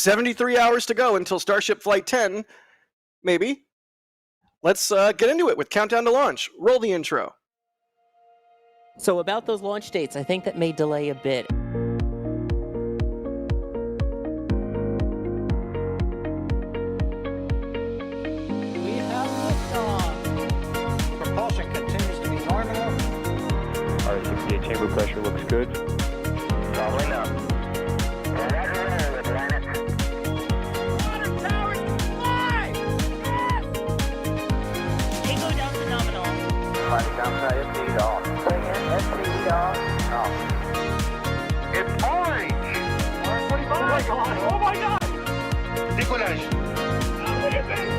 73 hours to go until Starship Flight 10, maybe. Let's get into it with Countdown to Launch. Roll the intro. So about those launch dates, I think that may delay a bit. We have liftoff. Propulsion continues to be nominal. R68 chamber pressure looks good. Rolling up. Roger, Atlantis. Water towers, fly! Yes! Tango down to nominal. Flight downside SPD off. Bring in SPD off. Off. It's orange! Oh my god! Oh my god! Decollage. Look at this!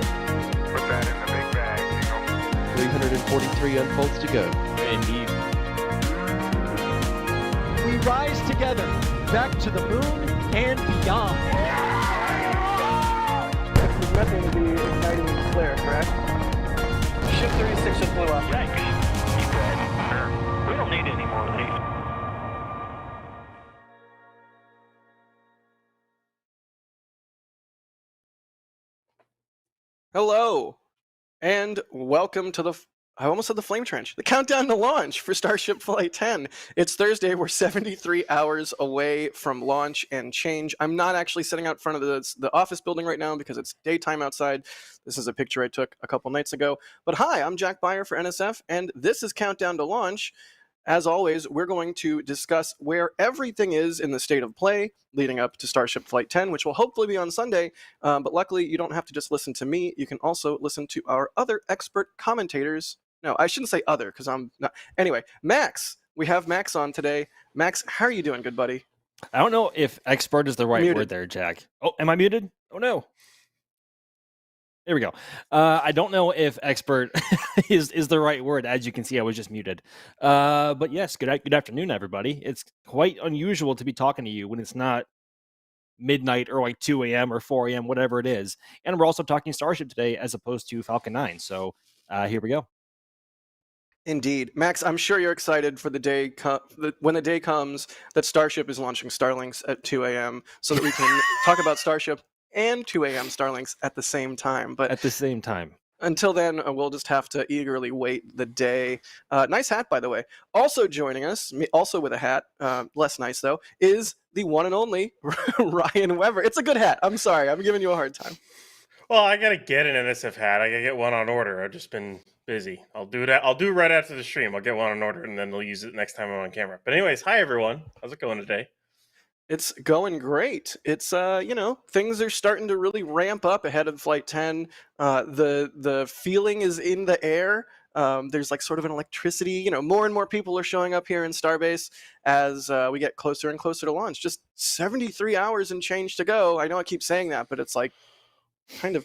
Put that in the big bag, Jingle. 343 unfolds to go. Indeed. We rise together back to the moon and beyond. There's nothing to be igniting flare, correct? Ship 36 just blew up. Yikes. Keep that. Sure. We don't need any more of these. Hello, and welcome to I almost said the Flame Trench, the Countdown to Launch for Starship Flight 10. It's Thursday. We're 73 hours away from launch and change. I'm not actually sitting out front of the office building right now because it's daytime outside. This is a picture I took a couple nights ago. But hi, I'm Jack Beyer for NSF, and this is Countdown to Launch. As always, we're going to discuss where everything is in the state of play leading up to Starship Flight 10, which will hopefully be on Sunday. But luckily, you don't have to just listen to me. You can also listen to our other expert commentators. No, I shouldn't say other because I'm not. Anyway, Max. We have Max on today. Max, how are you doing, good buddy? I don't know if expert is the right Muted. word there, Jack. Oh, am I muted? Oh, no. There we go. I don't know if expert is the right word. As you can see, I was just muted. But yes, good afternoon, everybody. It's quite unusual to be talking to you when it's not midnight or like 2 a.m. or 4 a.m., whatever it is. And we're also talking Starship today as opposed to Falcon 9. So here we go. Indeed. Max, I'm sure you're excited for the day when the day comes that Starship is launching Starlinks at 2 a.m. so that we can talk about Starship and 2 a.m. Starlinks at the same time. But At the same time. until then, we'll just have to eagerly wait the day. Nice hat, by the way. Also joining us, also with a hat, less nice though, is the one and only Ryan Weber. It's a good hat. I'm sorry. I'm giving you a hard time. Well, I gotta get an NSF hat. I gotta get one on order. I've just been busy. I'll do that. I'll do it right after the stream. I'll get one on order, and then they'll use it next time I'm on camera. But anyways, hi everyone. How's it going today? It's going great. It's things are starting to really ramp up ahead of Flight 10. The feeling is in the air. There's like sort of an electricity. More and more people are showing up here in Starbase as we get closer and closer to launch. Just 73 hours and change to go. I know I keep saying that, but it's like kind of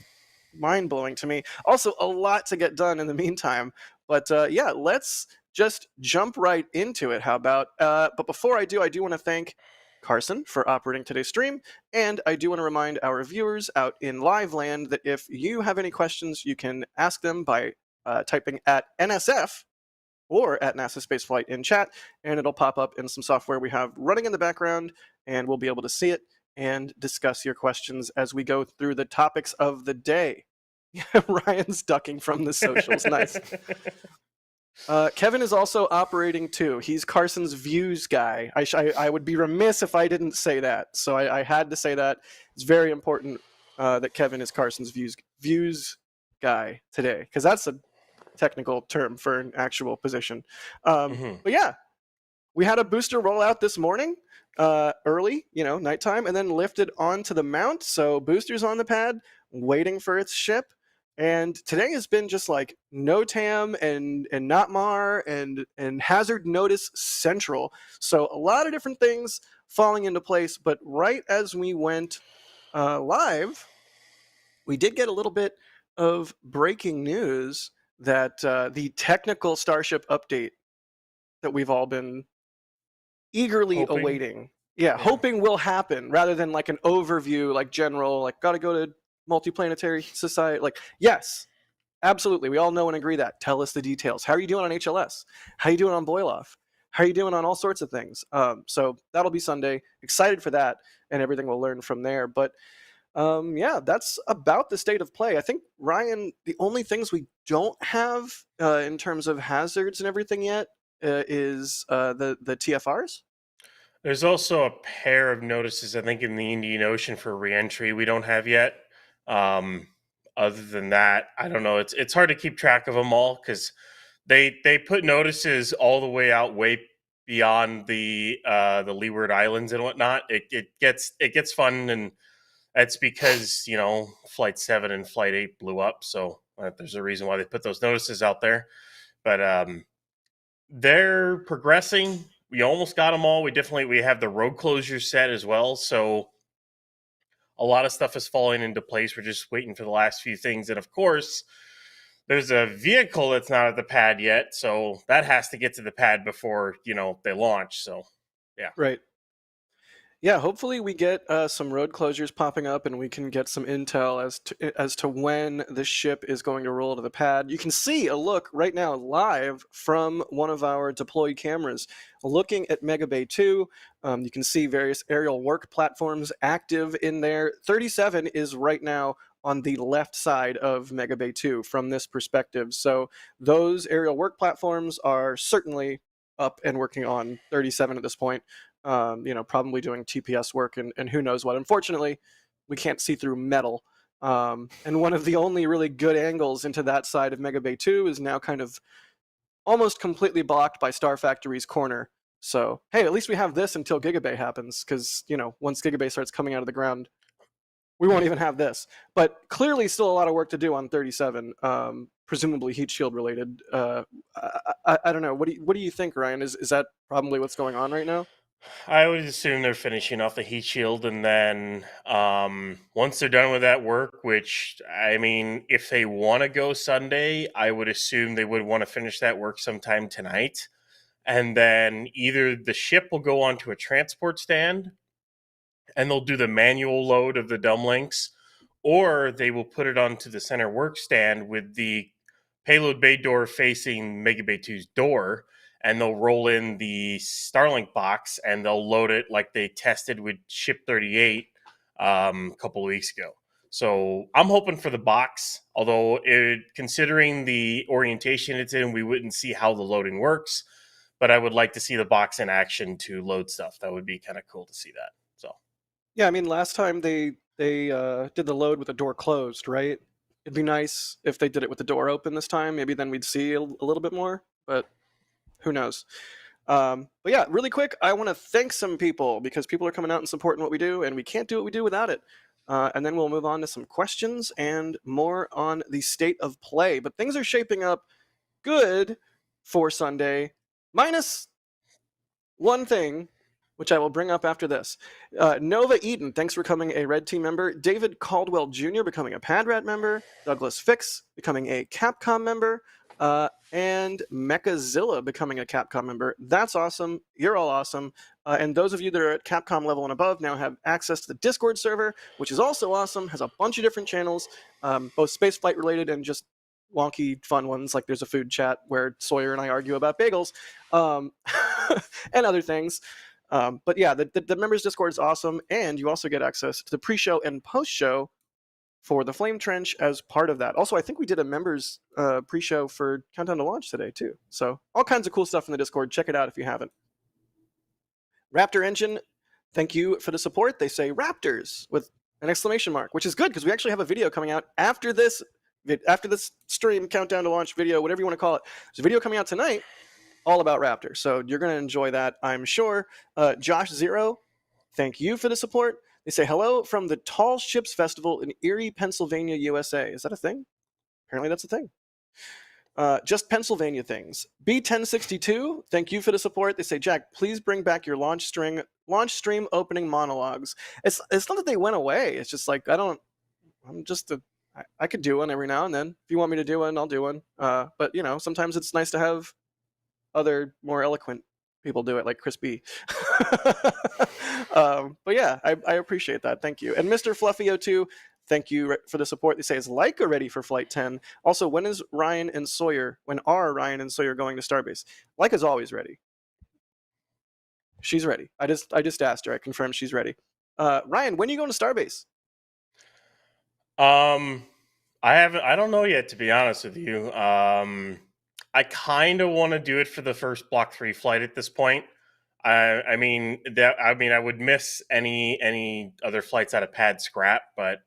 mind-blowing to me. Also, a lot to get done in the meantime. But yeah, let's just jump right into it. How about? But before I do want to thank Carson for operating today's stream, and I do want to remind our viewers out in live land that if you have any questions, you can ask them by typing at NSF or at NASASpaceflight in chat, and it'll pop up in some software we have running in the background, and we'll be able to see it and discuss your questions as we go through the topics of the day. Ryan's ducking from the socials. Nice. Kevin is also operating too. He's Carson's views guy. I would be remiss if I didn't say that. So I had to say that. It's very important that Kevin is Carson's views guy today, because that's a technical term for an actual position. But yeah, we had a booster rollout this morning, early, nighttime, and then lifted onto the mount. So boosters on the pad, waiting for its ship. And today has been just like NOTAM and NOTMAR and Hazard Notice Central. So a lot of different things falling into place. But right as we went live, we did get a little bit of breaking news that the technical Starship update that we've all been eagerly awaiting. Yeah, hoping will happen rather than like an overview, like general, like got to go to multiplanetary society. Like, yes, absolutely. We all know and agree that. Tell us the details. How are you doing on HLS? How are you doing on Boiloff? how are you doing on all sorts of things. So that'll be Sunday. Excited for that, and everything we'll learn from there. But yeah, that's about the state of play. I think, Ryan, the only things we don't have in terms of hazards and everything yet is the TFRs. There's also a pair of notices, I think, in the Indian Ocean for reentry we don't have yet. Other than that, I don't know. It's hard to keep track of them all because they put notices all the way out way beyond the Leeward Islands and whatnot. It gets fun, and that's because Flight 7 and Flight 8 blew up. So there's a reason why they put those notices out there. But they're progressing. We almost got them all. We have the road closures set as well. So a lot of stuff is falling into place. We're just waiting for the last few things. And of course, there's a vehicle that's not at the pad yet. So that has to get to the pad before, they launch. So, yeah. Right. Yeah, hopefully we get some road closures popping up, and we can get some intel as to when the ship is going to roll to the pad. You can see a look right now live from one of our deployed cameras, looking at Mega Bay 2. You can see various aerial work platforms active in there. 37 is right now on the left side of Mega Bay 2 from this perspective. So those aerial work platforms are certainly up and working on 37 at this point. Probably doing TPS work and who knows what. Unfortunately, we can't see through metal. And one of the only really good angles into that side of Mega Bay 2 is now kind of almost completely blocked by Star Factory's corner. So, hey, at least we have this until Gigabay happens, because, once Gigabay starts coming out of the ground, we won't even have this. But clearly still a lot of work to do on 37, presumably heat shield related. I don't know. What do you think, Ryan? Is that probably what's going on right now? I would assume they're finishing off the heat shield, and then once they're done with that work, which, I mean, if they want to go Sunday, I would assume they would want to finish that work sometime tonight. And then either the ship will go onto a transport stand, and they'll do the manual load of the dumb links, or they will put it onto the center work stand with the payload bay door facing Mega Bay 2's door, and they'll roll in the Starlink box and they'll load it like they tested with Ship 38 a couple of weeks ago. So I'm hoping for the box, although considering the orientation it's in, we wouldn't see how the loading works. But I would like to see the box in action to load stuff. That would be kind of cool to see that. So, yeah, I mean, last time they did the load with the door closed, right? It'd be nice if they did it with the door open this time. Maybe then we'd see a little bit more, but who knows? But yeah, really quick, I want to thank some people, because people are coming out and supporting what we do, and we can't do what we do without it. And then we'll move on to some questions and more on the state of play. But things are shaping up good for Sunday, minus one thing, which I will bring up after this. Nova Eden, thanks for becoming a Red Team member. David Caldwell Jr. becoming a PadRat member. Douglas Fix becoming a Capcom member. And Mechazilla becoming a Capcom member. That's awesome. You're all awesome. And those of you that are at Capcom level and above now have access to the Discord server, which is also awesome. Has a bunch of different channels, both spaceflight related and just wonky fun ones, like there's a food chat where Sawyer and I argue about bagels, and other things. But yeah, the members Discord is awesome, and you also get access to the pre-show and post-show for the Flame Trench as part of that. Also, I think we did a members pre-show for Countdown to Launch today too. So all kinds of cool stuff in the Discord. Check it out if you haven't. Raptor Engine, thank you for the support. They say Raptors with an exclamation mark, which is good because we actually have a video coming out after this stream, Countdown to Launch video, whatever you want to call it. There's a video coming out tonight all about Raptor. So you're going to enjoy that, I'm sure. Josh Zero, thank you for the support. They say, hello from the Tall Ships Festival in Erie, Pennsylvania, USA. Is that a thing? Apparently that's a thing. Just Pennsylvania things. B1062, thank you for the support. They say, Jack, please bring back your launch stream opening monologues. It's not that they went away. It's just like, I could do one every now and then. If you want me to do one, I'll do one. But, sometimes it's nice to have other more eloquent people do it, like Chris B. But yeah, I appreciate that. Thank you. And Mr. Fluffy02, thank you for the support. They say, is Leica ready for Flight 10? Also, when are Ryan and Sawyer going to Starbase? Leica's always ready. she's ready. I just asked her. I confirmed she's ready. Ryan, when are you going to Starbase? I don't know yet, to be honest with you. I kind of want to do it for the first Block 3 flight at this point. I would miss any other flights out of Pad Scrap, but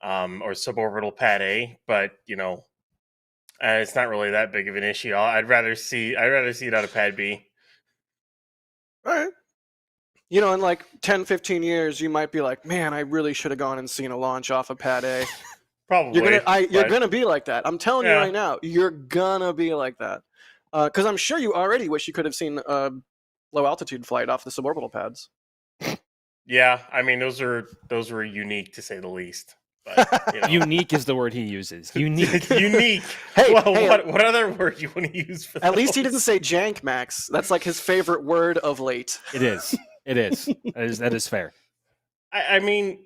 or suborbital Pad A, but it's not really that big of an issue. I'd rather see it out of Pad B. All right. In like 10, 15 years, you might be like, man, I really should have gone and seen a launch off of Pad A. Probably. You're gonna be like that. I'm telling you Yeah. right now, you're gonna be like that. Because I'm sure you already wish you could have seen a low altitude flight off the suborbital pads. Yeah, I mean those were unique to say the least. But, Unique is the word he uses. Unique. Unique. Hey, well, hey, what other word you want to use for At least he those? didn't say jank, Max. That's like his favorite word of late. It is. It is. That is fair. I mean,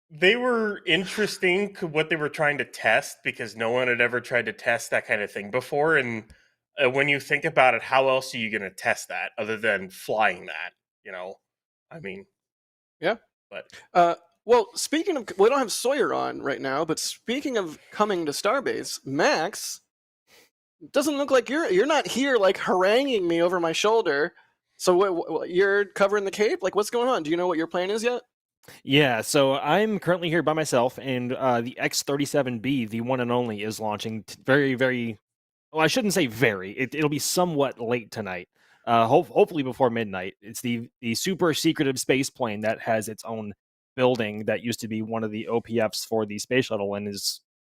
they were interesting what they were trying to test because no one had ever tried to test that kind of thing before. And when you think about it, how else are you going to test that other than flying that? I mean, Yeah. But well, speaking of, we don't have Sawyer on right now, but speaking of coming to Starbase, Max, doesn't look like you're not here like haranguing me over my shoulder. So you're covering the Cape? Like, what's going on? Do you know what your plan is yet? Yeah, so I'm currently here by myself, and the X-37B, the one and only, is launching very, very. Well, I shouldn't say very. It'll be somewhat late tonight. Hopefully before midnight. It's the super secretive space plane that has its own building that used to be one of the OPFs for the space shuttle and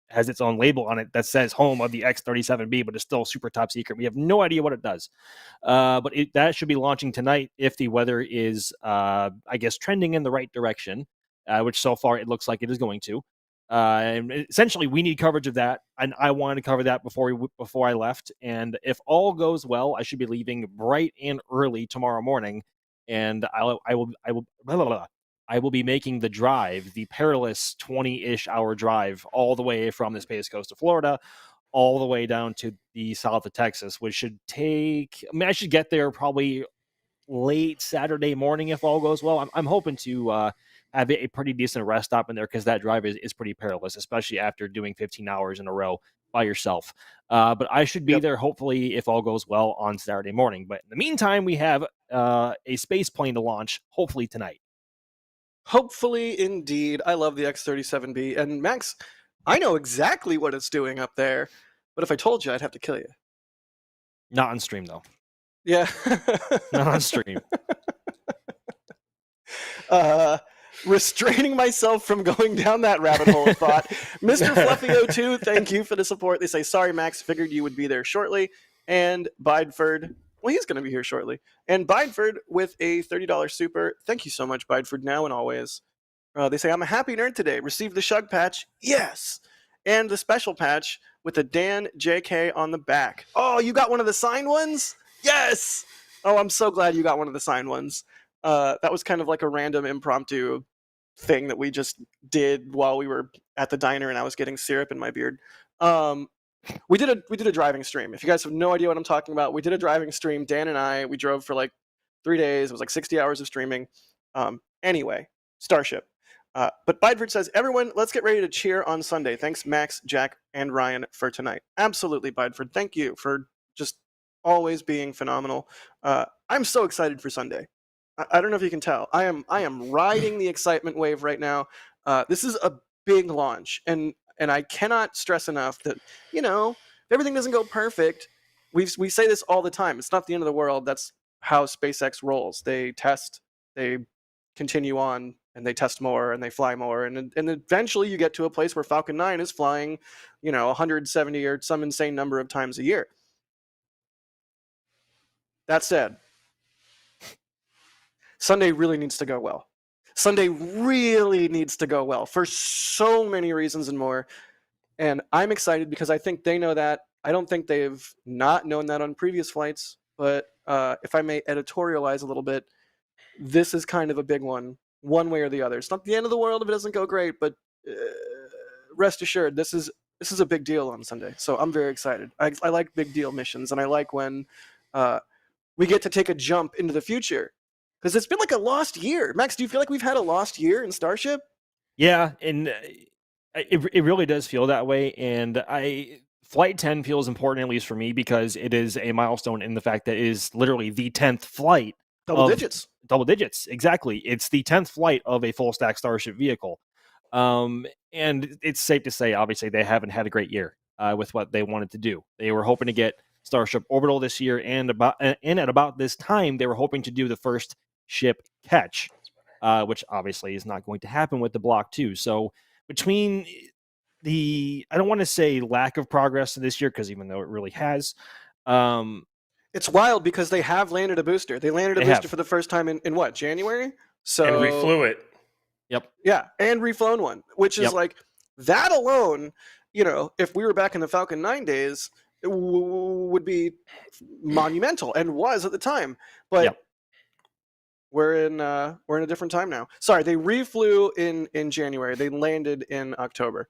has its own label on it that says home of the X-37B, but it's still super top secret. We have no idea what it does. But that should be launching tonight if the weather is, I guess, trending in the right direction, which so far it looks like it is going to. And essentially, we need coverage of that, and I wanted to cover that before I left. And if all goes well, I should be leaving bright and early tomorrow morning, and I will be making the drive, the perilous 20-ish hour drive, all the way from the Space Coast of Florida, all the way down to the south of Texas, which should take. I mean, I should get there probably late Saturday morning if all goes well. I'm hoping to have a pretty decent rest stop in there because that drive is pretty perilous, especially after doing 15 hours in a row by yourself. But I should be there hopefully if all goes well on Saturday morning. But in the meantime, we have a space plane to launch hopefully tonight. Hopefully, indeed. I love the X-37B. And Max, I know exactly what it's doing up there, but if I told you, I'd have to kill you. Not on stream though. Yeah. Not on stream. Restraining myself from going down that rabbit hole of thought. Mr. Fluffy02, thank you for the support. They say, sorry, Max, figured you would be there shortly. And Bideford, well, he's going to be here shortly. And Bideford with a $30 super. Thank you so much, Bideford, now and always. They say, I'm a happy nerd today. Received the Shug patch. Yes. And the special patch with the Dan JK on the back. Oh, you got one of the signed ones? Yes. Oh, I'm so glad you got one of the signed ones. That was kind of like a random impromptu thing that we just did while we were at the diner and I was getting syrup in my beard. We did a driving stream. If you guys have no idea what I'm talking about, we did a driving stream. Dan and I, we drove for like 3 days. It was like 60 hours of streaming. Anyway, Starship. But Bideford says, everyone, let's get ready to cheer on Sunday. Thanks, Max, Jack, and Ryan for tonight. Absolutely, Bideford. Thank you for just always being phenomenal. I'm so excited for Sunday. I don't know if you can tell. I am riding the excitement wave right now. This is a big launch, and I cannot stress enough that, if everything doesn't go perfect, we say this all the time. It's not the end of the world. That's how SpaceX rolls. They test, they continue on, and they test more, and they fly more, and eventually you get to a place where Falcon 9 is flying, 170 or some insane number of times a year. That said, Sunday really needs to go well. Sunday really needs to go well for so many reasons and more. And I'm excited because I think they know that. I don't think they've not known that on previous flights. But if I may editorialize a little bit, this is kind of a big one way or the other. It's not the end of the world if it doesn't go great, but rest assured, this is a big deal on Sunday. So I'm very excited. I like big deal missions, and I like when we get to take a jump into the future. Because it's been like a lost year. Max, do you feel like we've had a lost year in Starship? Yeah, and it really does feel that way. And Flight 10 feels important, at least for me, because it is a milestone in the fact that it is literally the 10th flight Double of digits. double digits. Exactly. It's the 10th flight of a full stack Starship vehicle. And it's safe to say, obviously, they haven't had a great year with what they wanted to do. They were hoping to get Starship Orbital this year, and at about this time, they were hoping to do the first ship catch, which obviously is not going to happen with the Block 2. So between I don't want to say lack of progress this year, because even though it really has, It's wild because they have landed a booster. They landed a They booster have. for the first time in what, January? So And reflew it. Yep. Yeah, and reflown one, which is Yep. like that alone. If we were back in the Falcon 9 days, it would be monumental and was at the time. But Yep. we're in a different time now. Sorry, they reflew in January. They landed in October.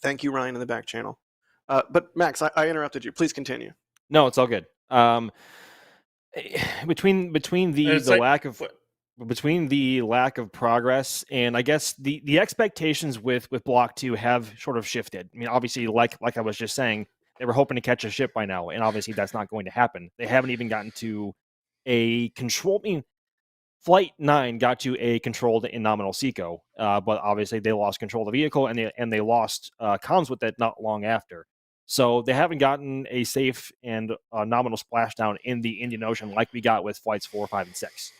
Thank you, Ryan, in the back channel. But Max, I interrupted you. Please continue. No, it's all good. Between It's the like- lack of between the lack of progress and I guess the expectations with Block 2 have sort of shifted. I mean, obviously, like I was just saying, they were hoping to catch a ship by now, and obviously that's not going to happen. They haven't even gotten to a control. I mean, Flight 9 got to a controlled and nominal SECO, but obviously they lost control of the vehicle and they lost comms with it not long after. So they haven't gotten a safe and nominal splashdown in the Indian Ocean like we got with Flights 4, 5, and 6.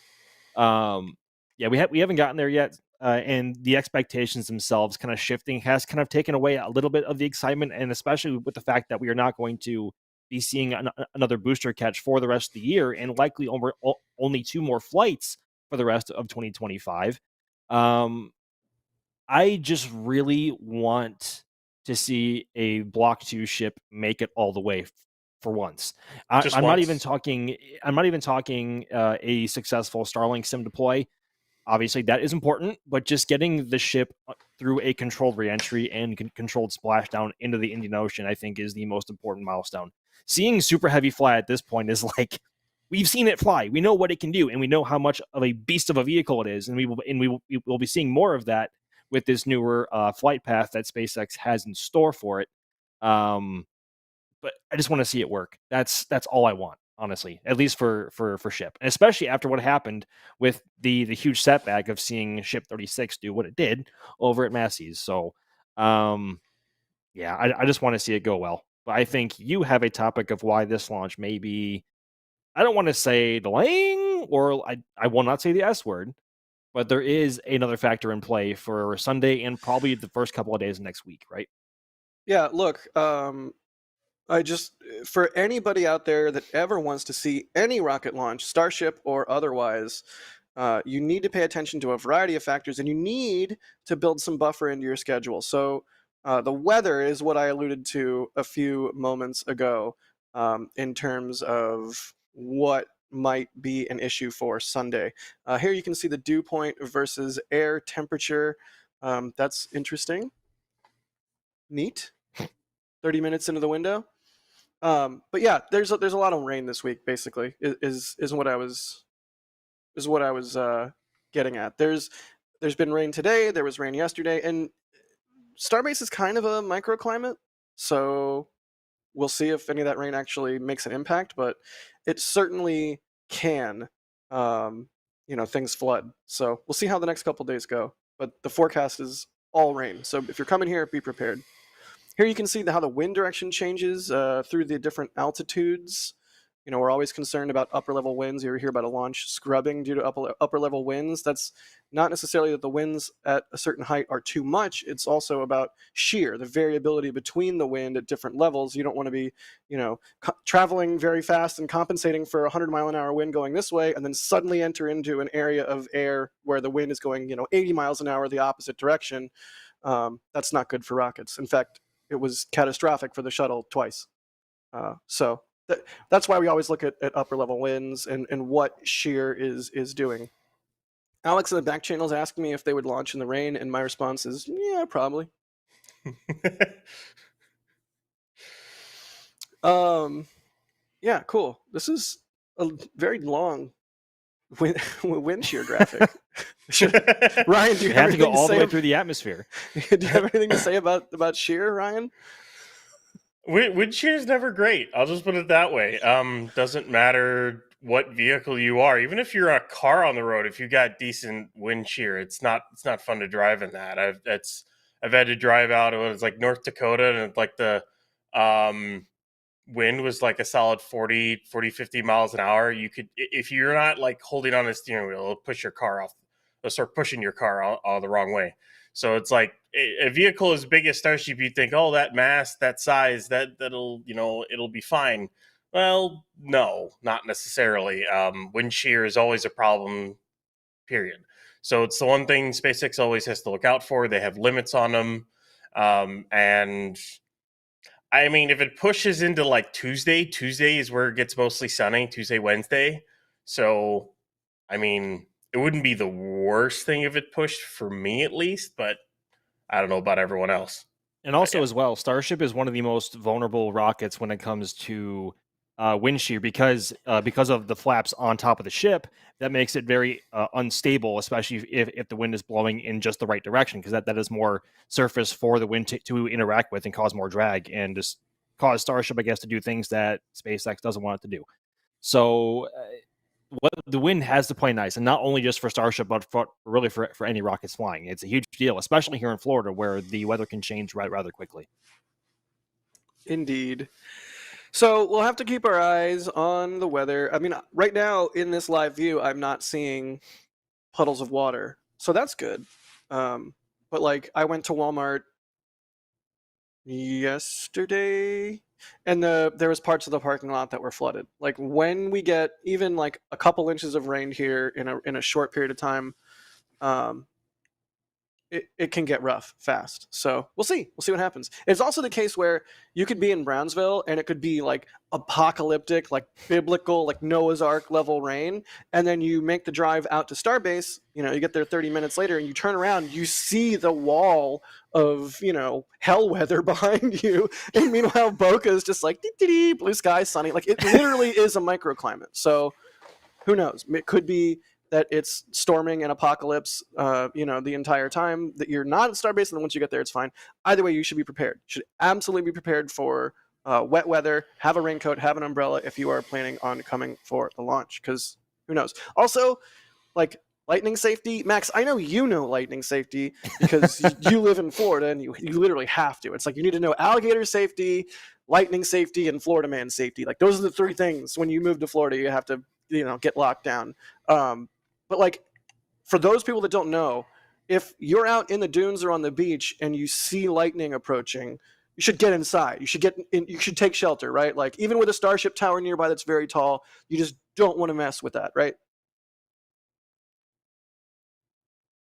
Yeah, we haven't gotten there yet, and the expectations themselves kind of shifting has kind of taken away a little bit of the excitement, and especially with the fact that we are not going to be seeing another booster catch for the rest of the year, and likely only 2 more flights for the rest of 2025. I just really want to see a Block 2 ship make it all the way for once. I'm not even talking a successful Starlink sim deploy. Obviously, that is important, but just getting the ship through a controlled reentry and controlled splashdown into the Indian Ocean, I think, is the most important milestone. Seeing Super Heavy fly at this point is like, we've seen it fly. We know what it can do, and we know how much of a beast of a vehicle it is, and we will be seeing more of that with this newer flight path that SpaceX has in store for it. But I just want to see it work. That's all I want, honestly, at least for ship, and especially after what happened with the huge setback of seeing Ship 36 do what it did over at Massey's. So, yeah, I just want to see it go well. But I think you have a topic of why this launch may be, I don't want to say delaying, or I will not say the S word, but there is another factor in play for Sunday and probably the first couple of days of next week, right? Yeah, look, for anybody out there that ever wants to see any rocket launch, Starship or otherwise, you need to pay attention to a variety of factors, and you need to build some buffer into your schedule. So the weather is what I alluded to a few moments ago in terms of what might be an issue for Sunday. Here you can see the dew point versus air temperature. That's interesting. Neat. 30 minutes into the window. But yeah, there's a lot of rain this week. Basically, is what I was getting at. There's been rain today. There was rain yesterday, and Starbase is kind of a microclimate, so we'll see if any of that rain actually makes an impact. But it certainly can. Things flood. So we'll see how the next couple days go. But the forecast is all rain. So if you're coming here, be prepared. Here you can see how the wind direction changes through the different altitudes. We're always concerned about upper level winds. You ever hear about a launch scrubbing due to upper level winds? That's not necessarily that the winds at a certain height are too much. It's also about shear, the variability between the wind at different levels. You don't want to be, traveling very fast and compensating for a 100-mile-an-hour wind going this way, and then suddenly enter into an area of air where the wind is going, 80 miles an hour the opposite direction. That's not good for rockets. In fact, it was catastrophic for the shuttle twice. So that's why we always look at upper level winds and what shear is doing. Alex in the back channel is asking me if they would launch in the rain, and my response is, yeah, probably. Yeah, cool. This is a very long wind shear graphic. Ryan, do you You have have to go anything all the say way through the atmosphere. do you have anything to say about shear, Ryan? Wind shear is never great. I'll just put it that way. Doesn't matter what vehicle you are, even if you're a car on the road. If you got decent wind shear, it's not fun to drive in that. I've had to drive out. It was like North Dakota, and like the wind was like a solid 40, 50 miles an hour. You could, if you're not like holding on the steering wheel, it'll push your car off. It'll start pushing your car all the wrong way. So it's like a vehicle as big as Starship, you think, oh, that mass, that size, that'll it'll be fine. Well, no, not necessarily. Wind shear is always a problem, period. So it's the one thing SpaceX always has to look out for. They have limits on them. And I mean, if it pushes into like Tuesday is where it gets mostly sunny, Tuesday, Wednesday. So, I mean, it wouldn't be the worst thing if it pushed for me at least, but I don't know about everyone else. And also, as well, Starship is one of the most vulnerable rockets when it comes to wind shear because of the flaps on top of the ship. That makes it very unstable, especially if the wind is blowing in just the right direction, because that is more surface for the wind to interact with and cause more drag and just cause Starship, I guess, to do things that SpaceX doesn't want it to do. So what the wind has to play nice, and not only just for Starship, but really for any rockets flying. It's a huge deal, especially here in Florida, where the weather can change rather quickly. Indeed. So we'll have to keep our eyes on the weather. I mean, right now in this live view, I'm not seeing puddles of water, so that's good. But like, I went to Walmart yesterday, and there was parts of the parking lot that were flooded. Like, when we get even like a couple inches of rain here in a short period of time, it can get rough fast. So we'll see what happens. It's also the case where you could be in Brownsville and it could be like apocalyptic, like biblical, like Noah's Ark level rain, and then you make the drive out to Starbase. You get there 30 minutes later and you turn around, you see the wall of hell weather behind you, and meanwhile Boca is just like blue sky, sunny. Like, it literally is a microclimate. So who knows? It could be that it's storming and apocalypse, the entire time that you're not at Starbase, and then once you get there, it's fine. Either way, you should be prepared. You should absolutely be prepared for wet weather. Have a raincoat, have an umbrella if you are planning on coming for the launch, because who knows? Also, like, lightning safety. Max, I know you know lightning safety because you live in Florida, and you literally have to. It's like you need to know alligator safety, lightning safety, and Florida man safety. Like, those are the three things when you move to Florida you have to get locked down. But like, for those people that don't know, if you're out in the dunes or on the beach and you see lightning approaching, you should get inside. You should get in, you should take shelter, right? Like, even with a Starship tower nearby that's very tall, you just don't want to mess with that, right?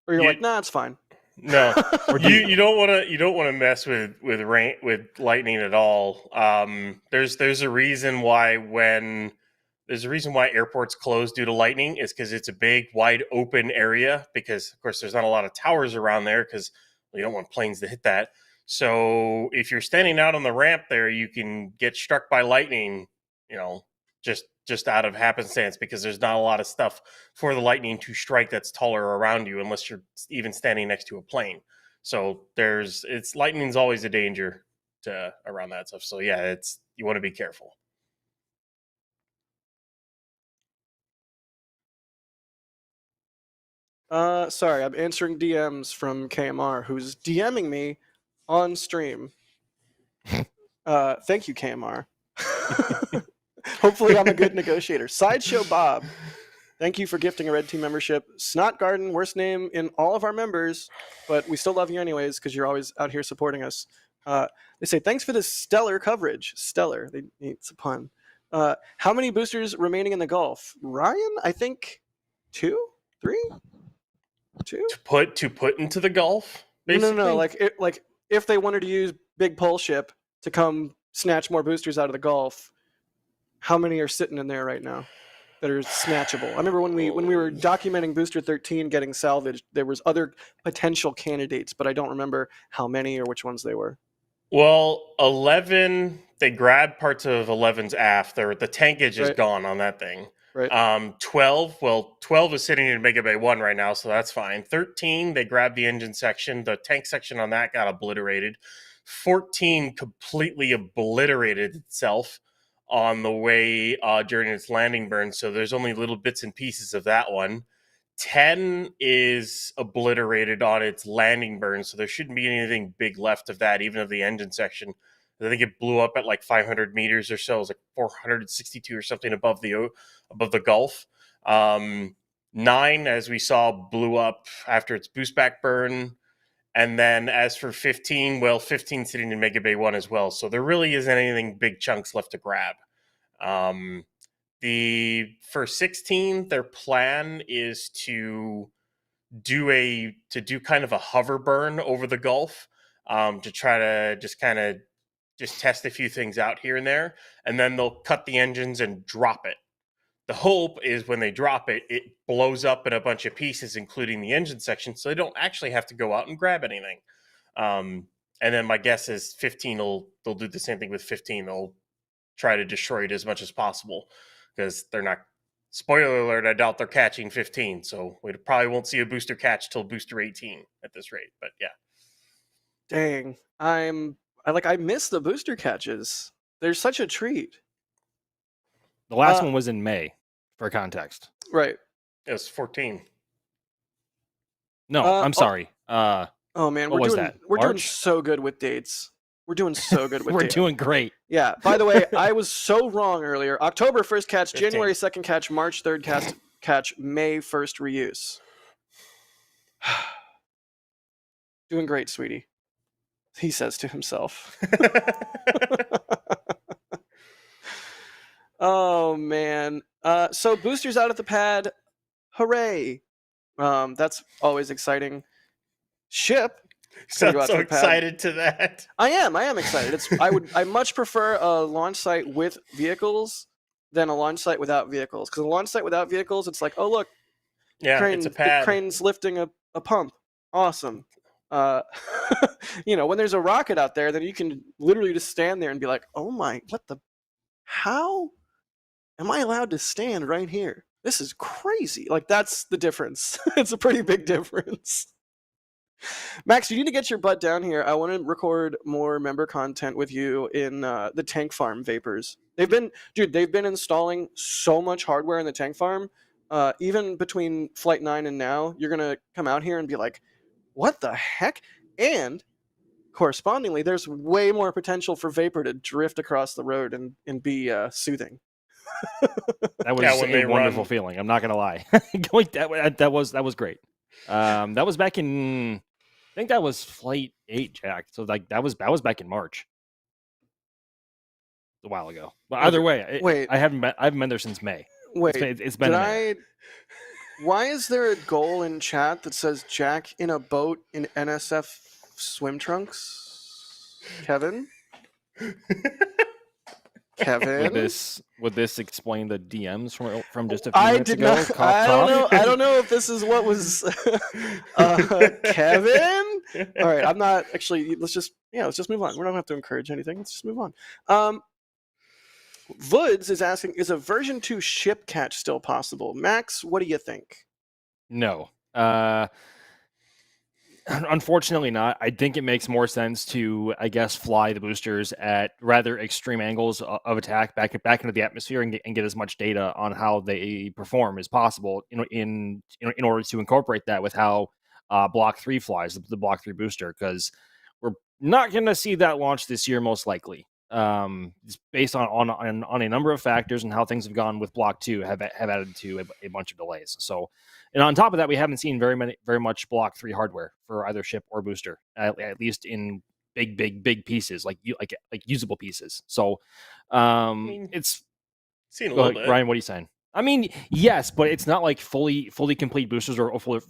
Or you're like, nah, it's fine. No, you don't want to mess with rain, with lightning at all. There's a reason why airports close due to lightning is because it's a big, wide open area. Because of course there's not a lot of towers around there because you don't want planes to hit that. So if you're standing out on the ramp there, you can get struck by lightning. Just out of happenstance, because there's not a lot of stuff for the lightning to strike that's taller around you unless you're even standing next to a plane. So lightning's always a danger around that stuff. So yeah, you want to be careful. Sorry, I'm answering DMs from KMR, who's DMing me on stream. Thank you, KMR. Hopefully I'm a good negotiator. Sideshow Bob, thank you for gifting a Red Team membership. Snot Garden, worst name in all of our members, but we still love you anyways because you're always out here supporting us. They say, thanks for this stellar coverage. Stellar, it's a pun. How many boosters remaining in the Gulf? Ryan, I think 2, 3, 2? To put into the Gulf, basically? No. Like if they wanted to use Big Pole Ship to come snatch more boosters out of the Gulf, how many are sitting in there right now that are snatchable? I remember when we were documenting Booster 13 getting salvaged, there was other potential candidates, but I don't remember how many or which ones they were. Well, 11, they grabbed parts of 11's aft. The tankage is Right. gone on that thing. Right. 12 is sitting in Mega Bay 1 right now, so that's fine. 13, they grabbed the engine section. The tank section on that got obliterated. 14 completely obliterated itself on the way during its landing burn, so there's only little bits and pieces of that one. 10 is obliterated on its landing burn, so there shouldn't be anything big left of that, even of the engine section. I think it blew up at like 500 meters or so. It was like 462 or something above the Gulf. 9, as we saw, blew up after its boost back burn. And then as for 15, well, 15 sitting in Mega Bay 1 as well. So there really isn't anything big chunks left to grab. For 16, their plan is to do kind of a hover burn over the Gulf, to try to just test a few things out here and there, and then they'll cut the engines and drop it. The hope is when they drop it, it blows up in a bunch of pieces, including the engine section, so they don't actually have to go out and grab anything. And then my guess is 15 they'll do the same thing with 15. They'll try to destroy it as much as possible, because they're not. Spoiler alert, I doubt they're catching 15, so we probably won't see a booster catch till booster 18 at this rate, but yeah. Dang. I miss the booster catches. They're such a treat. The last one was in May, for context. Right. It was 14. No, I'm sorry. Oh man, we're doing so good with dates. We're doing so good with We're dates. doing great. Yeah. By the way, I was so wrong earlier. October 1st catch, 15. January 2nd catch, March 3rd catch, May 1st reuse. Doing great, sweetie. He says to himself. Oh man. So boosters out at the pad. Hooray. That's always exciting. Ship. Sounds so excited to that. I am excited. I much prefer a launch site with vehicles than a launch site without vehicles. Because a launch site without vehicles, it's like, oh look, it's a pad. The crane's lifting a pump. Awesome. When there's a rocket out there, then you can literally just stand there and be like, oh my, how am I allowed to stand right here? This is crazy. Like, that's the difference. It's a pretty big difference. Max, you need to get your butt down here. I want to record more member content with you in the tank farm vapors. They've been installing so much hardware in the tank farm. Even between Flight 9 and now, you're going to come out here and be like, what the heck? And correspondingly, there's way more potential for vapor to drift across the road and be soothing. That was a wonderful feeling. I'm not going to lie. that was great. That was back in, I think that was Flight 8, Jack. So that was back in March. A while ago. But either way, I haven't been there since May. Wait, it's been. Why is there a goal in chat that says Jack in a boat in NSF swim trunks? Kevin? Would this explain the DMs from just a few minutes ago? I don't know if this is what was Kevin. All right, I'm not actually. Let's just move on. We don't have to encourage anything. Let's just move on. Woods is asking, is a version 2 ship catch still possible? Max, what do you think? No. Unfortunately not. I think it makes more sense to, I guess, fly the boosters at rather extreme angles of attack back into the atmosphere and get as much data on how they perform as possible in order to incorporate that with how Block 3 flies, the Block 3 booster, because we're not going to see that launch this year, most likely. It's based on a number of factors, and how things have gone with Block 2 have added to a bunch of delays. So, and on top of that, we haven't seen very much Block 3 hardware for either ship or booster, at least in big pieces, like usable pieces. So, it's seen a little bit. Ryan, what are you saying? I mean, yes, but it's not like fully complete boosters or fully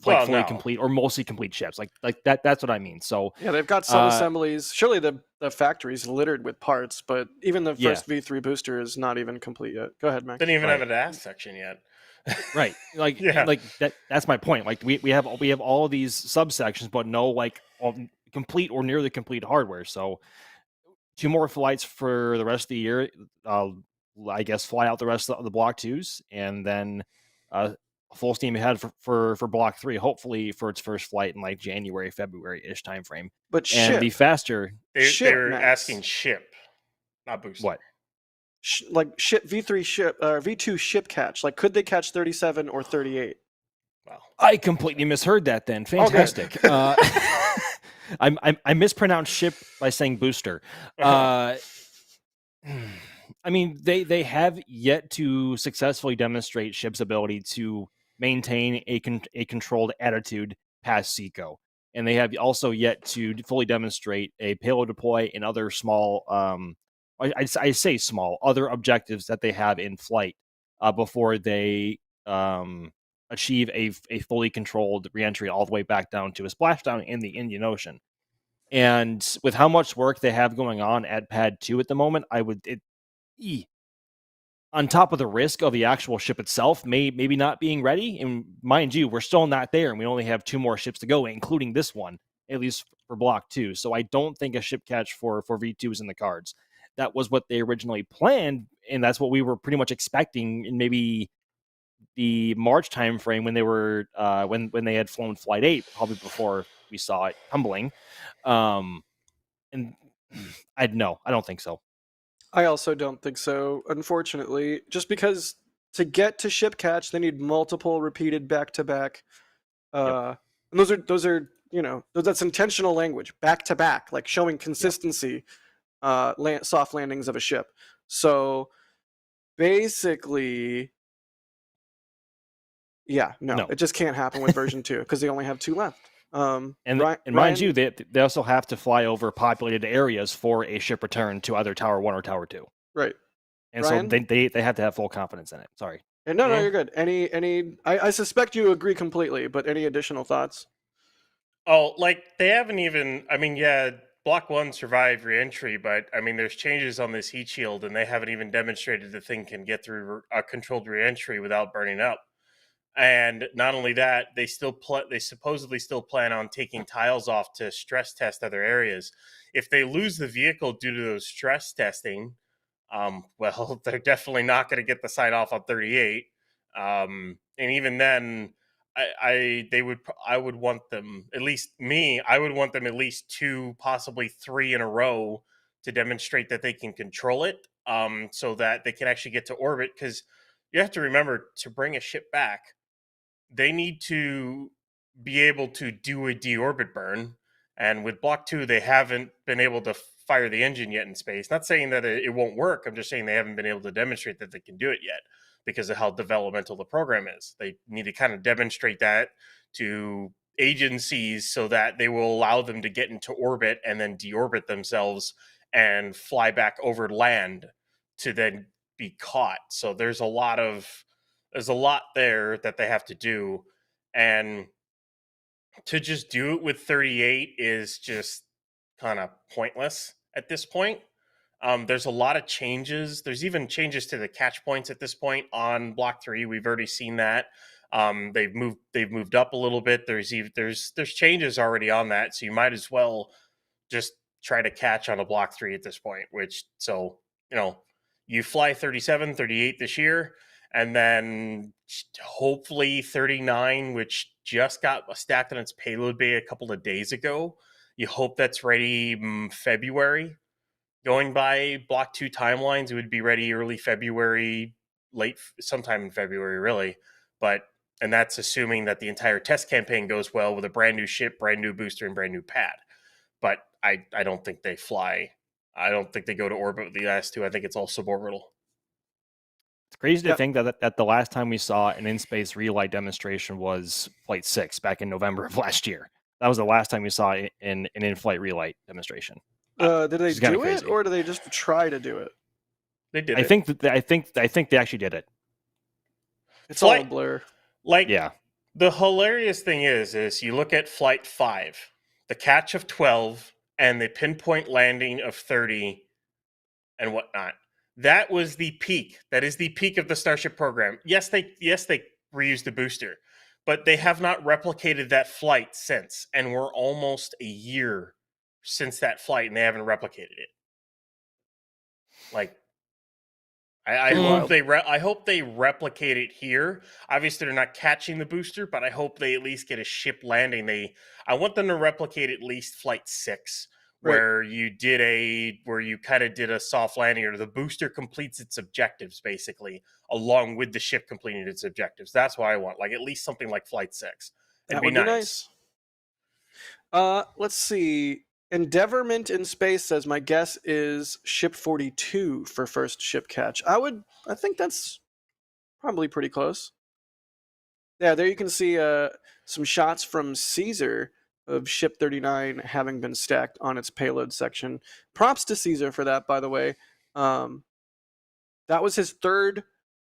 complete or mostly complete ships. Like that. That's what I mean. So yeah, they've got sub assemblies. Surely the factory's littered with parts, but even the first V3 booster is not even complete yet. Go ahead, Max. Didn't even have an ass section yet. Right. Like that's my point. Like we have all of these subsections, but no complete or nearly complete hardware. So 2 more flights for the rest of the year. I guess, fly out the rest of the Block 2s, and then full steam ahead for Block 3, hopefully for its first flight in like January, February-ish timeframe. But And ship, the faster... They're Max. asking ship, not booster. What? Like ship V3 ship or V2 ship catch. Like, could they catch 37 or 38? Wow. I completely misheard that then. Fantastic. I mispronounced ship by saying booster. I mean, they have yet to successfully demonstrate ship's ability to maintain a controlled attitude past SECO. And they have also yet to fully demonstrate a payload deploy and other small, I say small, other objectives that they have in flight before they achieve a fully controlled reentry all the way back down to a splashdown in the Indian Ocean. And with how much work they have going on at Pad 2 at the moment, on top of the risk of the actual ship itself maybe not being ready, and mind you, we're still not there, and we only have 2 more ships to go, including this one, at least for Block 2. So I don't think a ship catch for V2 is in the cards. That was what they originally planned, and that's what we were pretty much expecting in maybe the March timeframe when they were when they had flown Flight 8, probably before we saw it tumbling. And I don't think so. I also don't think so, unfortunately, just because to get to ship catch, they need multiple repeated back-to-back. And those are that's intentional language, back-to-back, like showing consistency, soft landings of a ship. So basically, no, it just can't happen with version 2 because they only have 2 left. And mind you, they also have to fly over populated areas for a ship return to either Tower 1 or Tower 2. Right. And Ryan? so they have to have full confidence in it. Sorry. No, you're good. I suspect you agree completely, but any additional thoughts? Oh, like they haven't even, I mean, yeah, Block 1 survived reentry, but I mean, there's changes on this heat shield, and they haven't even demonstrated the thing can get through a controlled reentry without burning up. And not only that, they supposedly still plan on taking tiles off to stress test other areas. If they lose the vehicle due to those stress testing, well, they're definitely not going to get the site off on 38. And even then, I would want them, at least me, I would want them at least 2, possibly 3 in a row to demonstrate that they can control it, so that they can actually get to orbit. Because you have to remember, to bring a ship back, they need to be able to do a deorbit burn. And with Block 2, they haven't been able to fire the engine yet in space. Not saying that it won't work. I'm just saying they haven't been able to demonstrate that they can do it yet because of how developmental the program is. They need to kind of demonstrate that to agencies so that they will allow them to get into orbit and then deorbit themselves and fly back over land to then be caught. So there's a lot there that they have to do, and to just do it with 38 is just kind of pointless at this point. There's a lot of changes. There's even changes to the catch points at this point on Block 3. We've already seen that. They've moved up a little bit. There's changes already on that, so you might as well just try to catch on a Block 3 at this point. You fly 37, 38 this year, and then hopefully 39, which just got stacked on its payload bay a couple of days ago. You hope that's ready February. Going by Block 2 timelines, it would be ready early February, sometime in February, really. And that's assuming that the entire test campaign goes well with a brand new ship, brand new booster, and brand new pad. But I don't think they fly. I don't think they go to orbit with the last 2. I think it's all suborbital. It's crazy to think that the last time we saw an in-space relight demonstration was Flight 6 back in November of last year. That was the last time we saw an in-flight relight demonstration. Did they do it, or did they just try to do it? They did. I think they actually did it. It's all a blur. The hilarious thing is you look at Flight 5, the catch of 12, and the pinpoint landing of 30, and whatnot. That was the peak. That is the peak of the Starship program. Yes, they reused the booster, but they have not replicated that flight since, and we're almost a year since that flight, and they haven't replicated it. I Pretty hope wild. I hope they replicate it here. Obviously, they're not catching the booster, but I hope they at least get a ship landing. I want them to replicate at least Flight 6, Right. where you kind of did a soft landing, or the booster completes its objectives basically, along with the ship completing its objectives. That's what I want. Like at least something like Flight 6. That would be nice. Let's see. Endeavorment in Space says, my guess is ship 42 for first ship catch. I think that's probably pretty close. Yeah, there you can see some shots from Caesar of ship 39 having been stacked on its payload section. Props to Caesar for that, by the way. That was his third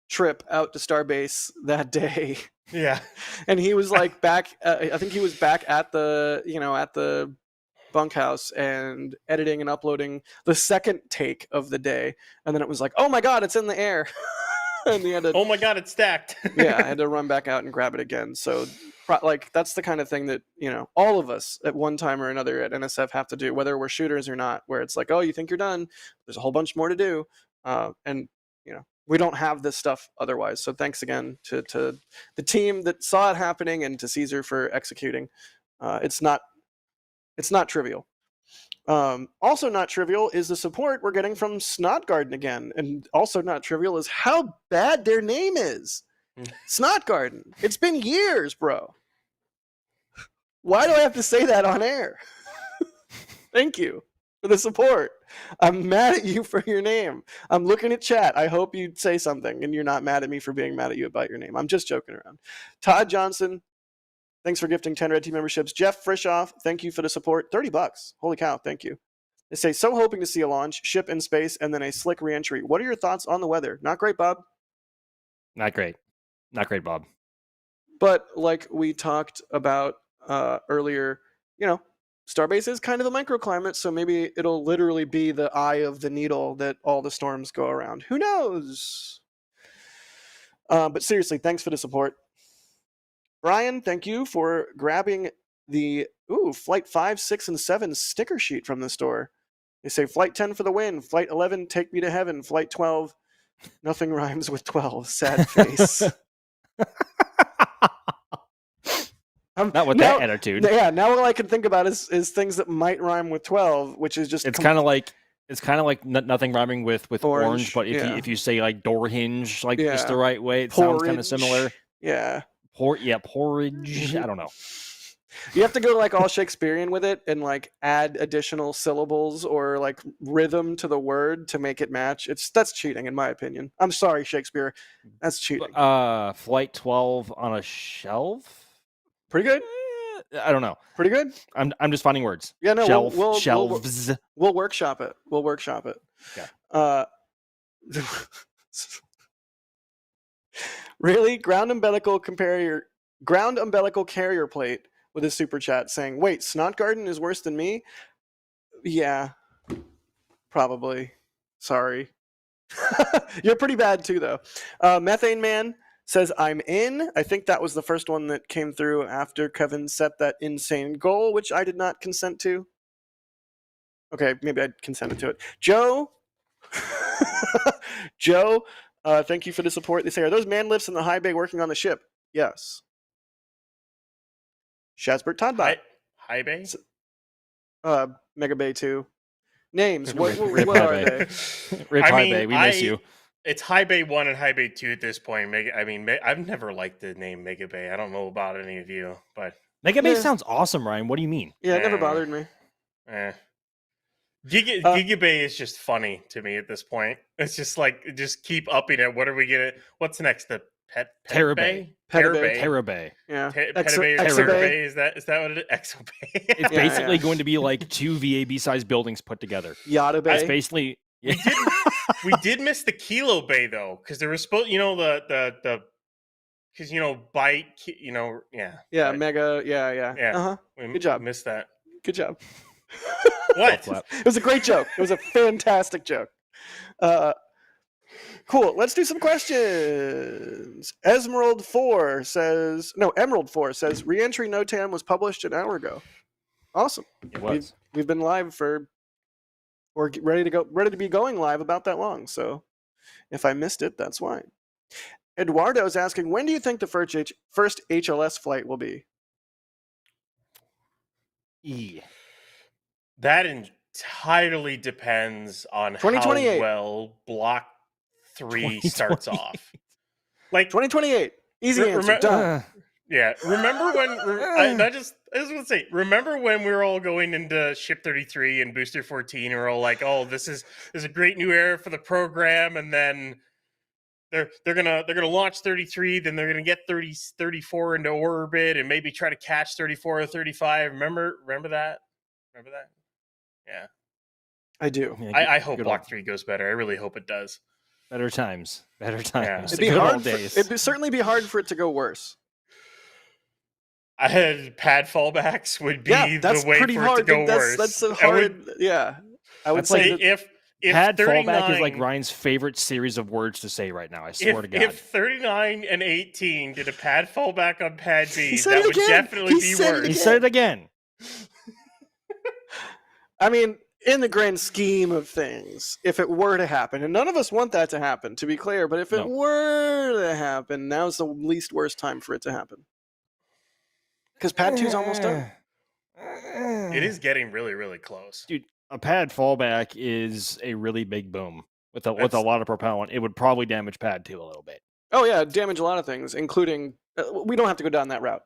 trip out to Starbase that day. Yeah. And he was like back, I think he was back at the bunkhouse and editing and uploading the second take of the day. And then it was like, oh my God, it's in the air. And he had to, oh my God, it's stacked. yeah, I had to run back out and grab it again. So like, that's the kind of thing that, all of us at one time or another at NSF have to do, whether we're shooters or not, where it's like, oh, you think you're done? There's a whole bunch more to do. And we don't have this stuff otherwise. So thanks again to the team that saw it happening and to Caesar for executing. It's not trivial. Also not trivial is the support we're getting from Snotgarden again. And also not trivial is how bad their name is. Snotgarden. It's been years, bro. Why do I have to say that on air? Thank you for the support. I'm mad at you for your name. I'm looking at chat. I hope you'd say something and you're not mad at me for being mad at you about your name. I'm just joking around. Todd Johnson, thanks for gifting 10 Red Team memberships. Jeff Frishoff, thank you for the support. $30. Holy cow, thank you. They say, so hoping to see a launch, ship in space, and then a slick reentry. What are your thoughts on the weather? Not great, Bob. Not great. Not great, Bob. But like we talked about earlier, Starbase is kind of a microclimate, so maybe it'll literally be the eye of the needle that all the storms go around. Who knows? But seriously, thanks for the support. Brian, thank you for grabbing the Flight 5, 6, and 7 sticker sheet from the store. They say Flight 10 for the win, Flight 11, take me to heaven, Flight 12, nothing rhymes with 12, sad face. Not with that attitude. Yeah, now all I can think about is things that might rhyme with 12, which is just it's kind of like nothing rhyming with orange, but if you say like door hinge just the right way, it sounds kind of similar. Yeah. Porridge. I don't know. You have to go like all Shakespearean with it and like add additional syllables or like rhythm to the word to make it match. That's cheating in my opinion. I'm sorry, Shakespeare. That's cheating. Flight 12 on a shelf. Pretty good. I don't know. Pretty good. I'm just finding words. Yeah, no. Shelves. We'll workshop it. Okay. Really, ground umbilical carrier plate with a super chat saying, "Wait, Snotgarden is worse than me." Yeah, probably. Sorry. You're pretty bad too, though. Methane Man says, I'm in. I think that was the first one that came through after Kevin set that insane goal, which I did not consent to. Okay, maybe I consented to it. Joe, thank you for the support. They say, are those man lifts in the high bay working on the ship? Yes. Shazbert Toddbot. High bay? Mega Bay 2. Names, what Rip are they? Rip High Bay, we miss you. It's High Bay 1 and High Bay 2 at this point. I've never liked the name Mega Bay. I don't know about any of you, but Mega Bay sounds awesome, Ryan. What do you mean? Yeah, it never bothered me. Giga Bay is just funny to me at this point. It's just like, just keep upping it. What are we gonna? What's next? The Terra Bay? Terra Bay. Yeah. Terra Bay. Is that what it is? Exo Bay. It's basically going to be like 2 VAB-sized buildings put together. Yada Bay. It's basically. Yeah. We did miss the Kilo Bay though, because there was supposed, because Byte, Yeah, Mega, yeah. Uh-huh. Good job. Missed that. Good job. What? It was a great joke. It was a fantastic joke. Cool. Let's do some questions. Emerald 4 says, Reentry NOTAM was published an hour ago. Awesome. It was. We've been live ready to be going live about that long. So If I missed it, that's why. Eduardo's asking, when do you think the first HLS flight will be? That entirely depends on how 2028. well Block 3 starts off. Like 2028. Easy answer. Done. Yeah, remember when I just want to say, remember when we were all going into Ship 33 and Booster 14 and we're all like, "Oh, this is a great new era for the program," and then they're gonna launch 33, then they're gonna get 34 into orbit and maybe try to catch 34 or 35. Remember that? Remember that? Yeah, I do. Yeah, I hope good Block old- 3 goes better. I really hope it does. Better times. Better times. It'd The be good hard. old days. It'd certainly be hard for it to go worse. I had pad fallbacks would be Yeah, that's the way pretty for hard. it to go worse. That's a I hard. would Yeah, I would That's say like- that, if Pad 39, fallback is like Ryan's favorite series of words to say right now. I swear to God. If 39 and 18 did a pad fallback on pad B, He said that it would again. definitely He be said it worse. He said it again. I mean, in the grand scheme of things, if it were to happen, and none of us want that to happen, to be clear, but if it No. were to happen, now's the least worst time for it to happen. Because pad 2's almost done. It is getting really, really close. Dude, a pad fallback is a really big boom with a That's- lot of propellant. It would probably damage pad 2 a little bit. Oh yeah, damage a lot of things, including. We don't have to go down that route.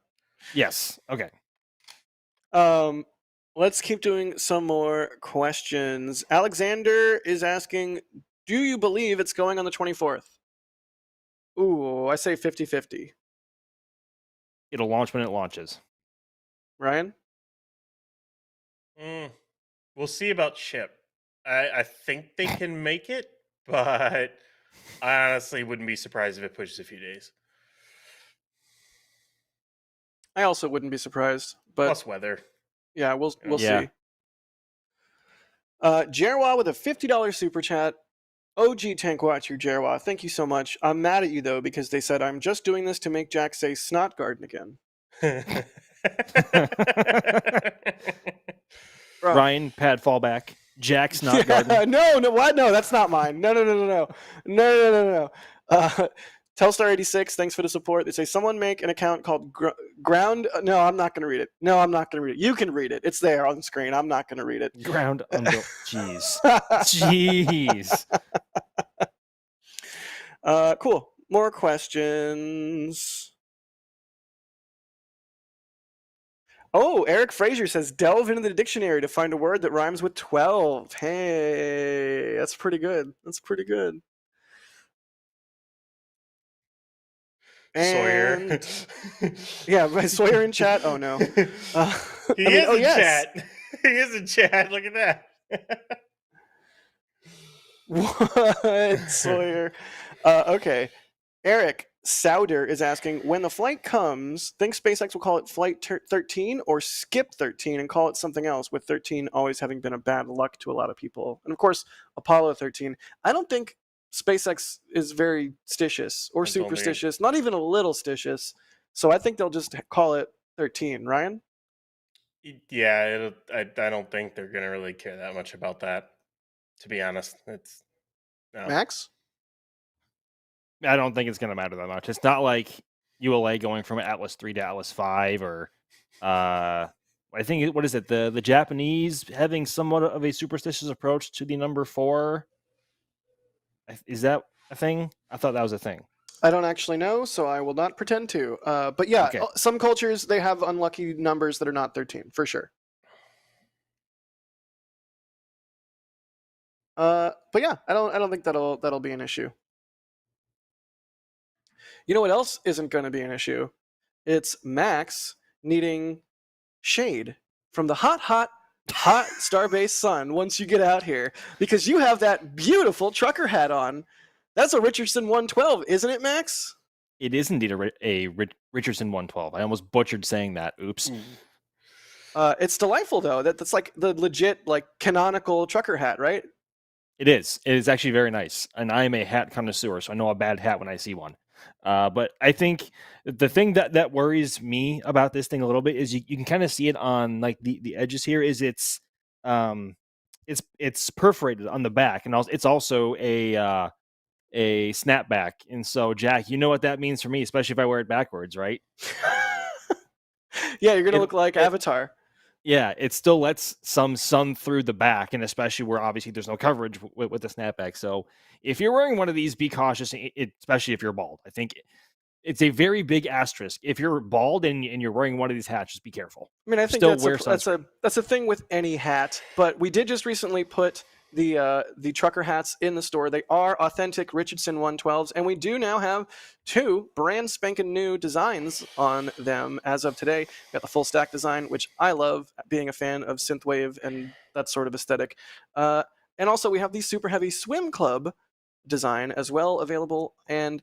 Yes. Okay. Let's keep doing some more questions. Alexander is asking, do you believe it's going on the 24th? Ooh, I say 50-50. It'll launch when it launches. Ryan? We'll see about Chip. I think they can make it, but I honestly wouldn't be surprised if it pushes a few days. I also wouldn't be surprised, but Plus weather. yeah, we'll Yeah. see. Jerwa with a $50 super chat. OG Tank Watcher Jerwa, thank you so much. I'm mad at you though because they said I'm just doing this to make Jack say Snot Garden again. Bro. Ryan, pad fallback. Jack's not garden. No, what? No, that's not mine. No. Telstar86, thanks for the support. They say someone make an account called Ground. No, I'm not going to read it. You can read it. It's there on the screen. I'm not going to read it. Ground unbuilt. Jeez. Jeez. Cool. More questions. Oh, Eric Fraser says, delve into the dictionary to find a word that rhymes with 12. Hey, that's pretty good. Sawyer. Yeah, my Sawyer in chat. Oh no. He is in chat. He is in chat. Look at that. What, Sawyer? Okay. Eric Souder is asking, when the flight comes, think SpaceX will call it Flight 13 or skip 13 and call it something else, with 13 always having been a bad luck to a lot of people. And of course, Apollo 13. I don't think SpaceX is very stitious or superstitious, not even a little stitious. So I think they'll just call it 13. Ryan? Yeah, I don't think they're going to really care that much about that, to be honest. It's no. Max? I don't think it's going to matter that much. It's not like ULA going from Atlas 3 to Atlas 5 or I think, what is it? The Japanese having somewhat of a superstitious approach to the number 4. Is that a thing? I thought that was a thing. I don't actually know, so I will not pretend to. But yeah, Okay. Some cultures, they have unlucky numbers that are not 13, for sure. But yeah, I don't think that'll be an issue. You know what else isn't going to be an issue? It's Max needing shade from the hot Starbase sun once you get out here, because you have that beautiful trucker hat on. That's a Richardson 112, isn't it, Max? It is indeed a Richardson 112. I almost butchered saying that. Oops. It's delightful though. That's like the legit, like, canonical trucker hat, right? It is. It is actually very nice. And I am a hat connoisseur, so I know a bad hat when I see one. But I think the thing that worries me about this thing a little bit is you can kind of see it on like the edges here. Is it's perforated on the back, and also it's also a a snapback. And so, Jack, you know what that means for me, especially if I wear it backwards, right? Yeah, you're gonna look like Avatar. Yeah, it still lets some sun through the back, and especially where obviously there's no coverage with the snapback. So if you're wearing one of these, be cautious, especially if you're bald. I think it's a very big asterisk. If you're bald and you're wearing one of these hats, just be careful. I mean, I think Still that's a thing with any hat. But we did just recently put the trucker hats in the store. They are authentic Richardson 112s, and we do now have 2 brand spanking new designs on them as of today. We got the full stack design, which I love, being a fan of synthwave and that sort of aesthetic. And also we have the super heavy swim club design as well available, and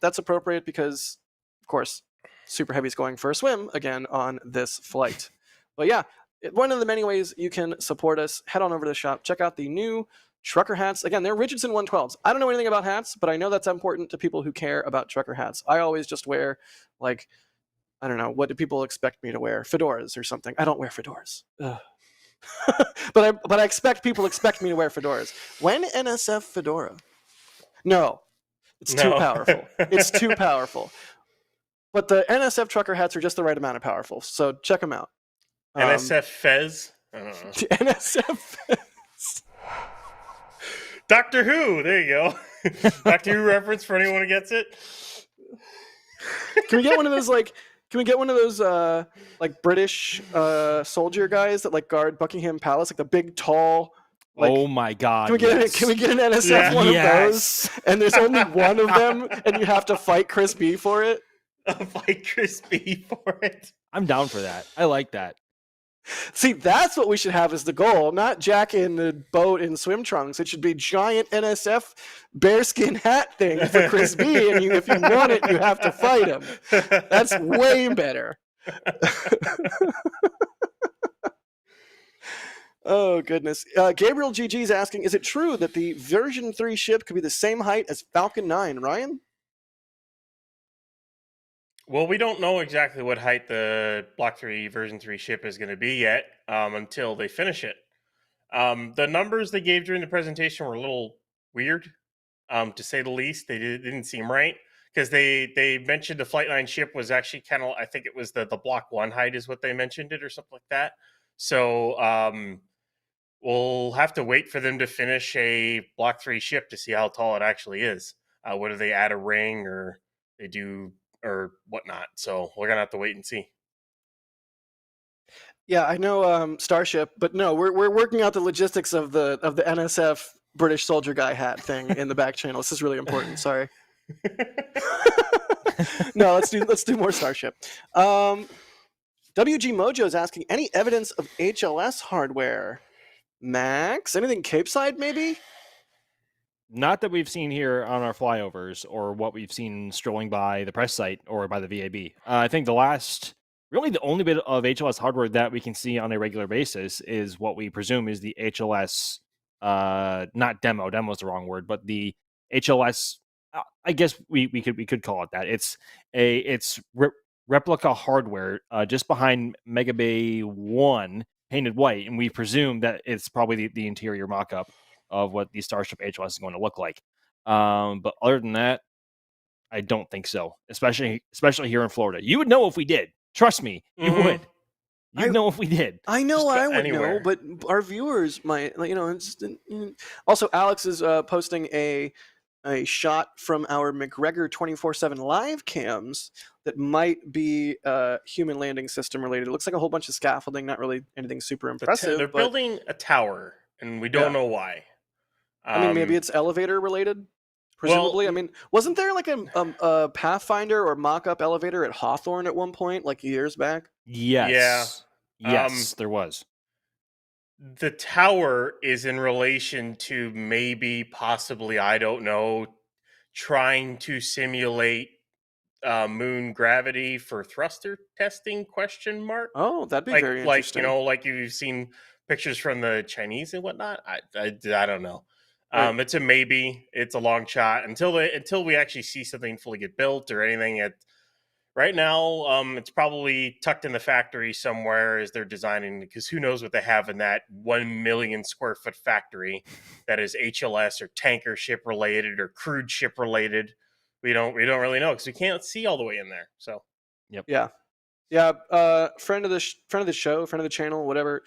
that's appropriate because, of course, super heavy is going for a swim again on this flight. But yeah, one of the many ways you can support us, head on over to the shop, check out the new trucker hats. Again, they're Richardson 112s. I don't know anything about hats, but I know that's important to people who care about trucker hats. I always just wear, like, I don't know, what do people expect me to wear? Fedoras or something. I don't wear fedoras. but I expect people expect me to wear fedoras. When NSF fedora? No. It's too powerful. It's too powerful. But the NSF trucker hats are just the right amount of powerful, so check them out. NSF Fez? I don't know. NSF Fez. Doctor Who! There you go. Doctor Who reference for anyone who gets it. Can we get one of those, like, British soldier guys that, like, guard Buckingham Palace? Like, the big, tall... Like, oh my God! Can we get an NSF one of those? And there's only one of them, and you have to fight Chris B for it. Fight Chris B for it. I'm down for that. I like that. See, that's what we should have as the goal. Not Jack in the boat in swim trunks. It should be giant NSF bearskin hat thing for Chris B. And if you want it, you have to fight him. That's way better. Oh, goodness. Gabriel GG is asking, is it true that the version 3 ship could be the same height as Falcon 9? Ryan? Well, we don't know exactly what height the Block 3 version 3 ship is going to be yet until they finish it. The numbers they gave during the presentation were a little weird, to say the least. They didn't seem right, because they mentioned the Flightline ship was actually kind of, I think it was the Block 1 height is what they mentioned it, or something like that. So we'll have to wait for them to finish a Block 3 ship to see how tall it actually is. Whether they add a ring or they do or whatnot. So we're gonna have to wait and see. Yeah, I know Starship, but no, we're working out the logistics of the NSF British soldier guy hat thing in the back channel. This is really important. Sorry. No, let's do more Starship. WG Mojo is asking, any evidence of HLS hardware? Max, anything Capeside maybe? Not that we've seen here on our flyovers or what we've seen strolling by the press site or by the VAB. I think the only bit of HLS hardware that we can see on a regular basis is what we presume is the HLS, not demo is the wrong word, but the HLS, I guess we could call it that. It's replica hardware just behind Mega Bay 1, painted white, and we presume that it's probably the interior mock-up of what the Starship HLS is going to look like. But other than that, I don't think so. Especially here in Florida. You would know if we did. Trust me, you would. You'd know if we did. I know I would know, but our viewers might. Also, Alex is posting a shot from our McGregor 24/7 live cams that might be human landing system related. It looks like a whole bunch of scaffolding, not really anything super impressive. They're building a tower, and we don't know why. I mean, maybe it's elevator related, presumably. Well, I mean, wasn't there like a Pathfinder or mock-up elevator at Hawthorne at one point, like years back? Yes. Yeah. Yes, there was. The tower is in relation to maybe, possibly, I don't know, trying to simulate moon gravity for thruster testing, ? Oh, that'd be very interesting. Like you've seen pictures from the Chinese and whatnot. I don't know. Right. It's a maybe. It's a long shot until we actually see something fully get built or anything. Right now, it's probably tucked in the factory somewhere as they're designing, because who knows what they have in that 1 million square foot factory that is HLS or tanker ship related or crude ship related. We don't really know because we can't see all the way in there. So Yeah. Friend of the show, friend of the channel, whatever.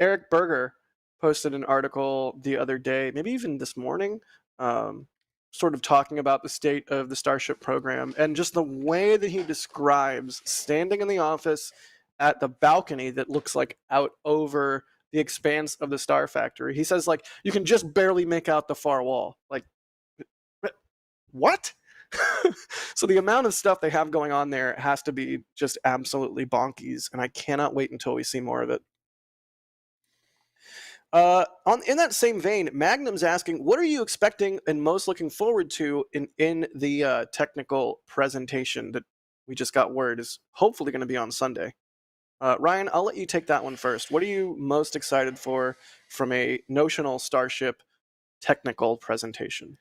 Eric Berger posted an article the other day, maybe even this morning, sort of talking about the state of the Starship program and just the way that he describes standing in the office at the balcony that looks like out over the expanse of the Star Factory. He says, like, you can just barely make out the far wall. Like, what? So the amount of stuff they have going on there has to be just absolutely bonkies, and I cannot wait until we see more of it. In that same vein, Magnum's asking, what are you expecting and most looking forward to in the technical presentation that we just got word is hopefully going to be on Sunday? Ryan, I'll let you take that one first. What are you most excited for from a notional Starship technical presentation?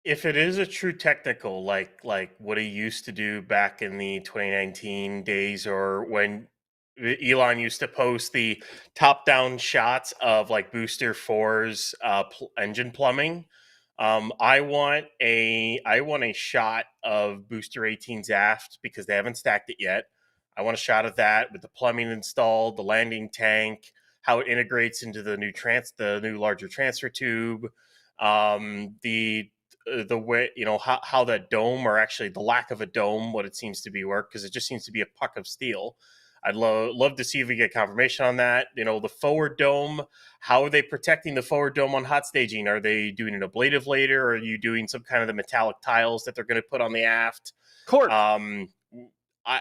if it is a true technical, like what he used to do back in the 2019 days, or when Elon used to post the top-down shots of like Booster 4's engine plumbing, I want a shot of Booster 18's aft because they haven't stacked it yet. I want a shot of that with the plumbing installed, the landing tank, how it integrates into the new larger transfer tube, the way, how that dome, or actually the lack of a dome, what it seems to be work, because it just seems to be a puck of steel. I'd love to see if we get confirmation on that. The forward dome, how are they protecting the forward dome on hot staging? Are they doing an ablative later, or are you doing some kind of the metallic tiles that they're going to put on the aft? Cork.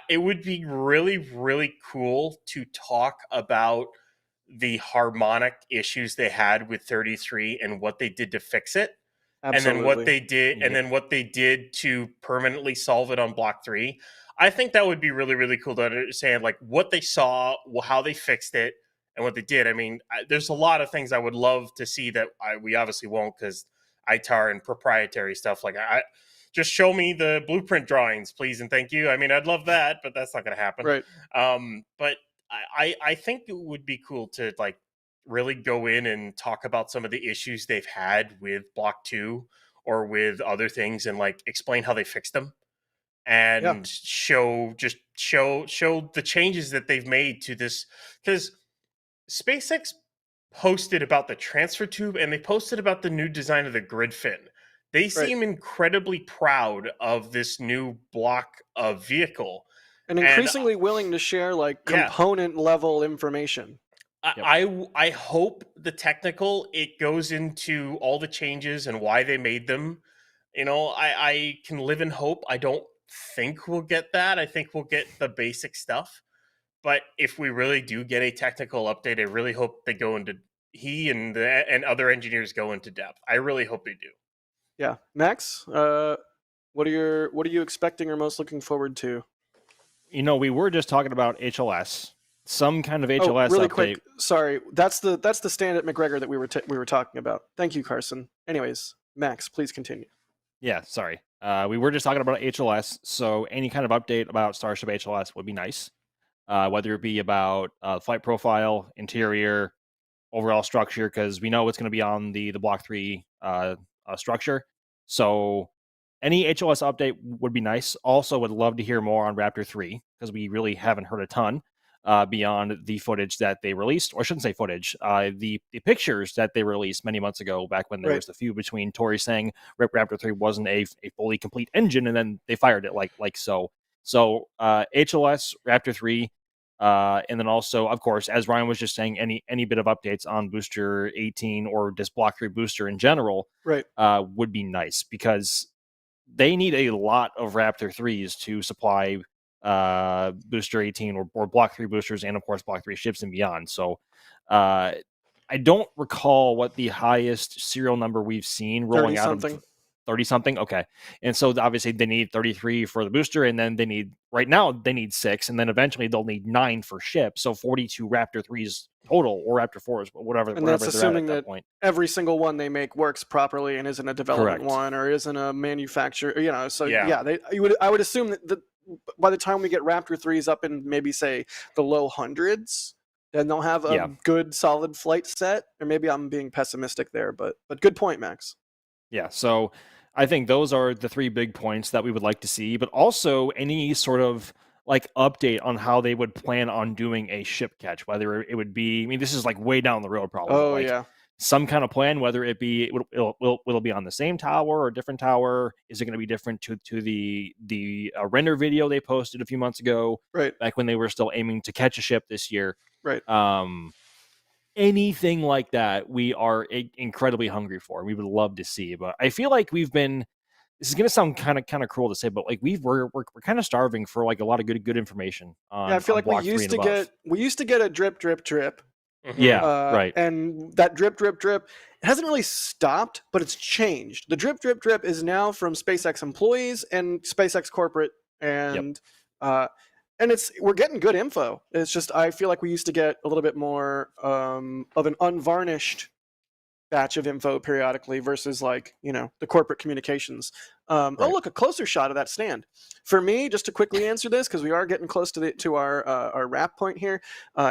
It would be really, really cool to talk about the harmonic issues they had with 33 and what they did to fix it. Absolutely. And then what they did to permanently solve it on Block 3. I think that would be really, really cool to understand, like, what they saw, how they fixed it, and what they did. I mean, there's a lot of things I would love to see that we obviously won't, because ITAR and proprietary stuff. Like, just show me the blueprint drawings, please, and thank you. I mean, I'd love that, but that's not going to happen. Right. But I think it would be cool to, like, really go in and talk about some of the issues they've had with Block 2 or with other things, and like explain how they fixed them, and show the changes that they've made to this. Because SpaceX posted about the transfer tube, and they posted about the new design of the grid fin. They seem incredibly proud of this new block of vehicle, and increasingly willing to share like component level information. I hope the technical, it goes into all the changes and why they made them. I can live in hope. I don't think we'll get that. I think we'll get the basic stuff. But if we really do get a technical update, I really hope they go into and other engineers go into depth. I really hope they do. Yeah, Max, what are you expecting or most looking forward to? We were just talking about HLS. Some kind of HLS really update. Quick. Sorry, that's the stand at McGregor that we were talking about. Thank you, Carson. Anyways, Max, please continue. Yeah, sorry. We were just talking about HLS, so any kind of update about Starship HLS would be nice. Whether it be about flight profile, interior, overall structure, because we know what's going to be on the Block 3 structure. So any HLS update would be nice. Also, would love to hear more on Raptor 3, because we really haven't heard a ton. Beyond the footage that they released, or I shouldn't say footage, the pictures that they released many months ago, back when there was the feud between Tory saying Raptor 3 wasn't a fully complete engine, and then they fired it like so. So HLS, Raptor 3, and then also, of course, as Ryan was just saying, any bit of updates on Booster 18 or just Block 3 booster in general would be nice, because they need a lot of Raptor 3s to supply Booster 18 or Block 3 boosters, and of course Block 3 ships and beyond. So I don't recall what the highest serial number we've seen rolling out of 30 something. Okay. And so obviously they need 33 for the booster, and then right now they need 6, and then eventually they'll need 9 for ship. So 42 Raptor 3s total, or Raptor 4s, whatever. And that's assuming that point. Every single one they make works properly and isn't a development one or isn't a manufacturer, So I would assume that by the time we get Raptor 3s up in maybe say the low hundreds, then they'll have a Yeah. good solid flight set. Or maybe I'm being pessimistic there, but good point, Max. Yeah, so I think those are the 3 big points that we would like to see, but also any sort of like update on how they would plan on doing a ship catch, whether it would be, I mean, this is like way down the road probably. Oh, like yeah. some kind of plan, whether it be will it be on the same tower or a different tower? Is it going to be different to the render video they posted a few months ago, Right. back when they were still aiming to catch a ship this year? Right. Anything like that, we are incredibly hungry for. We would love to see, but I feel like we've been. This is going to sound kind of cruel to say, but like we're kind of starving for like a lot of good information. I feel like we used to get a drip. Yeah, right. And that drip, it hasn't really stopped, but it's changed. The drip is now from SpaceX employees and SpaceX corporate, and we're getting good info. It's just I feel like we used to get a little bit more of an unvarnished batch of info periodically versus like the corporate communications. Oh look, a closer shot of that stand. For me, just to quickly answer this, because we are getting close to our wrap point here,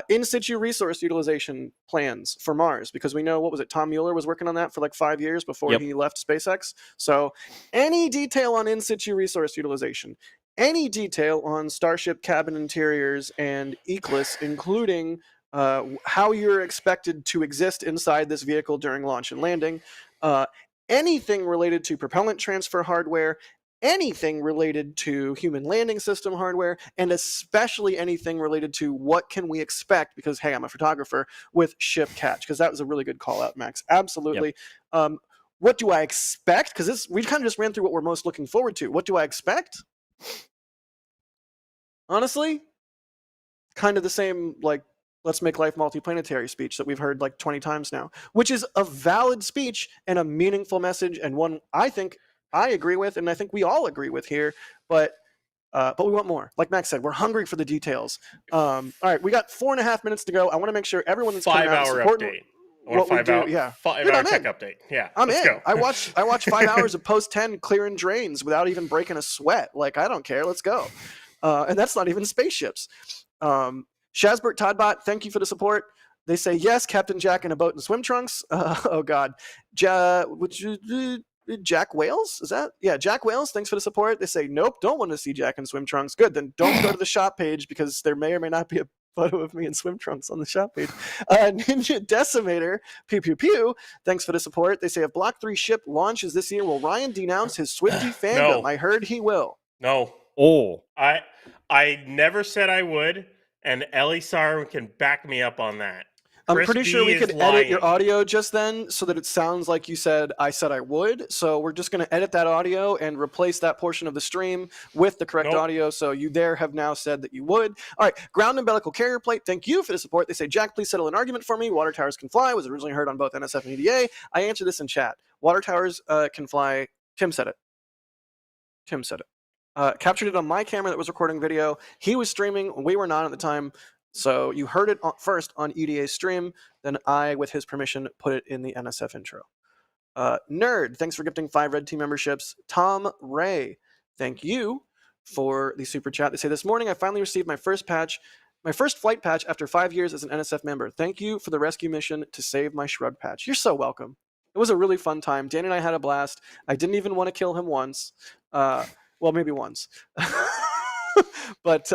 in situ resource utilization plans for Mars, because we know, what was it, Tom Mueller was working on that for like 5 years before he left SpaceX. So any detail on in situ resource utilization, any detail on Starship cabin interiors and Eclipse, including how you're expected to exist inside this vehicle during launch and landing, anything related to propellant transfer hardware, anything related to human landing system hardware, and especially anything related to what can we expect, because, hey, I'm a photographer, with ship catch, because that was a really good call out, Max. Absolutely. What do I expect? Because we kind of just ran through what we're most looking forward to. What do I expect? Honestly, kind of the same, like, let's make life multiplanetary speech that we've heard like 20 times now, which is a valid speech and a meaningful message, and one I think I agree with, and I think we all agree with here, but we want more. Like Max said, we're hungry for the details. All right, we got 4.5 minutes to go. I want to make sure everyone that's coming out supporting update. what we do. Yeah, 5 hour tech update. Yeah, let's go. I watch 5 hours of post 10 clearing drains without even breaking a sweat. Like, I don't care. Let's go. And that's not even spaceships. Shazbert Toddbot, thank you for the support. They say, yes, Captain Jack in a boat and swim trunks. Oh, God. Jack Wales? Is that? Yeah, Jack Wales, thanks for the support. They say, nope, don't want to see Jack in swim trunks. Good, then don't go to the shop page, because there may or may not be a photo of me in swim trunks on the shop page. Ninja Decimator, pew, pew, pew, thanks for the support. They say, if Block 3 ship launches this year, will Ryan denounce his Swiftie fandom? No. I heard he will. No. Oh. I never said I would. And Ellie Sarm can back me up on that. I'm pretty sure we could edit your audio just then so that it sounds like you said I said I would. So we're just going to edit that audio and replace that portion of the stream with the correct audio. So you have now said that you would. All right. Ground umbilical carrier plate. Thank you for the support. They say, Jack, please settle an argument for me. Water towers can fly. Was originally heard on both NSF and EDA. I answered this in chat. Water towers can fly. Tim said it. Captured it on my camera that was recording video. He was streaming. We were not at the time. So you heard it first on EDA's stream. Then I, with his permission, put it in the NSF intro. Nerd, thanks for gifting 5 Red Team memberships. Tom Ray, thank you for the super chat. They say, this morning I finally received my first flight patch after 5 years as an NSF member. Thank you for the rescue mission to save my shrug patch. You're so welcome. It was a really fun time. Dan and I had a blast. I didn't even want to kill him once. Well, maybe once. but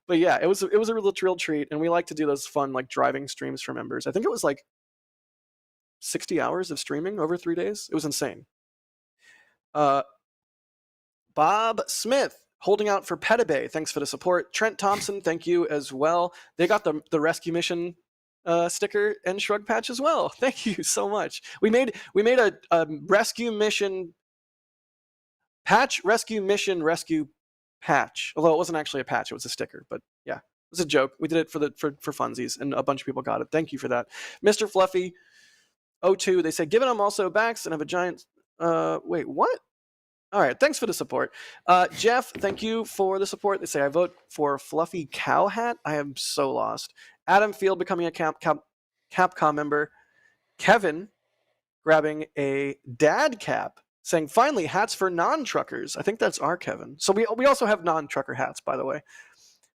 yeah, it was a real treat, and we like to do those fun like driving streams for members. I think it was like 60 hours of streaming over 3 days. It was insane. Bob Smith, holding out for Petabay. Thanks for the support. Trent Thompson, thank you as well. They got the rescue mission sticker and shrug patch as well. Thank you so much. We made a rescue mission patch, rescue patch. Although it wasn't actually a patch, it was a sticker. But yeah, it was a joke. We did it for funsies, and a bunch of people got it. Thank you for that. Mr. Fluffy 02, they said, given I'm also backs and have a giant wait, what? All right, thanks for the support. Jeff, thank you for the support. They say, I vote for Fluffy Cow Hat. I am so lost. Adam Field becoming a Capcom member. Kevin grabbing a dad cap saying, finally, hats for non-truckers. I think that's our Kevin. So we also have non-trucker hats, by the way.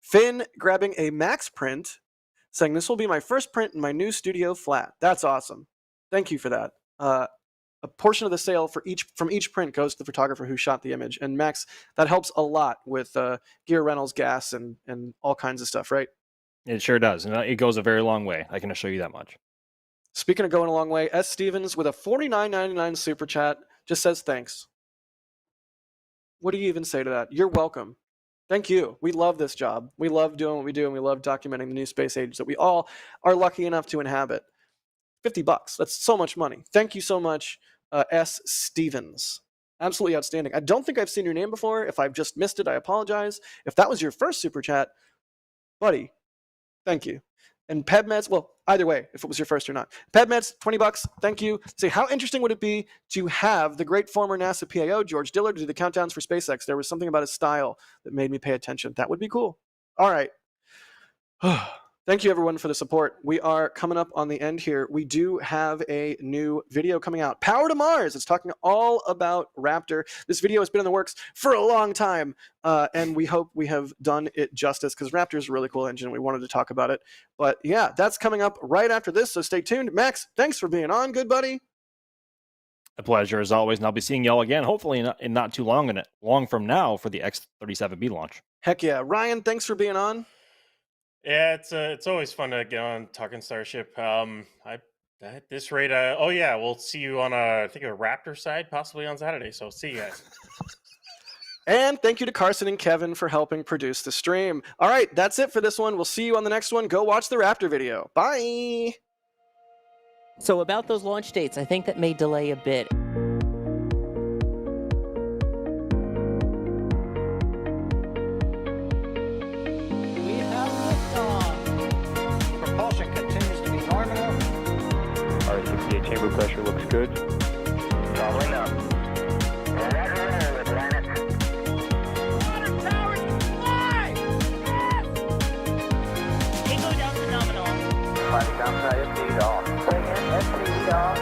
Finn grabbing a Max print, saying, this will be my first print in my new studio flat. That's awesome. Thank you for that. A portion of the sale from each print goes to the photographer who shot the image. And Max, that helps a lot with gear rentals, gas, and all kinds of stuff, right? It sure does. And it goes a very long way. I can assure you that much. Speaking of going a long way, S. Stevens with a $49.99 super chat just says thanks. What do you even say to that? You're welcome. Thank you. We love this job. We love doing what we do, and we love documenting the new space age that we all are lucky enough to inhabit. $50. That's so much money. Thank you so much, S. Stevens. Absolutely outstanding. I don't think I've seen your name before. If I've just missed it, I apologize. If that was your first super chat, buddy, thank you. And PebMeds, well, either way, if it was your first or not. PebMeds, $20, thank you. Say, how interesting would it be to have the great former NASA PAO, George Dillard, do the countdowns for SpaceX? There was something about his style that made me pay attention. That would be cool. All right. Thank you, everyone, for the support. We are coming up on the end here. We do have a new video coming out. Power to Mars. It's talking all about Raptor. This video has been in the works for a long time, and we hope we have done it justice because Raptor is a really cool engine. We wanted to talk about it. But yeah, that's coming up right after this, so stay tuned. Max, thanks for being on, good buddy. A pleasure, as always, and I'll be seeing y'all again, hopefully in not too long from now for the X-37B launch. Heck yeah. Ryan, thanks for being on. Yeah, it's always fun to get on talking Starship. At this rate, oh yeah, we'll see you on I think a Raptor side, possibly on Saturday. So see you guys. And thank you to Carson and Kevin for helping produce the stream. All right, that's it for this one. We'll see you on the next one. Go watch the Raptor video. Bye. So about those launch dates, I think that may delay a bit. Propulsion continues to be normal. R68 chamber pressure looks good. Doubling up. Roger, planet. Water towers, fly! Yes! Tango down to nominal. Flight outside speed off. Bring in SPD off.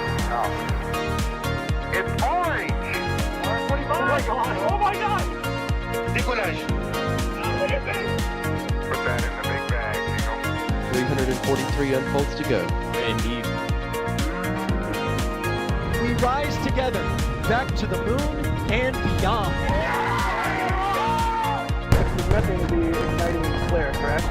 It's orange! Oh my god! Oh my god! Decollage. What is it? Put that in the big bag, Jingle. 343 unfolds to go. Indeed. We rise together back to the moon and beyond. It's meant to be exciting and clear, correct?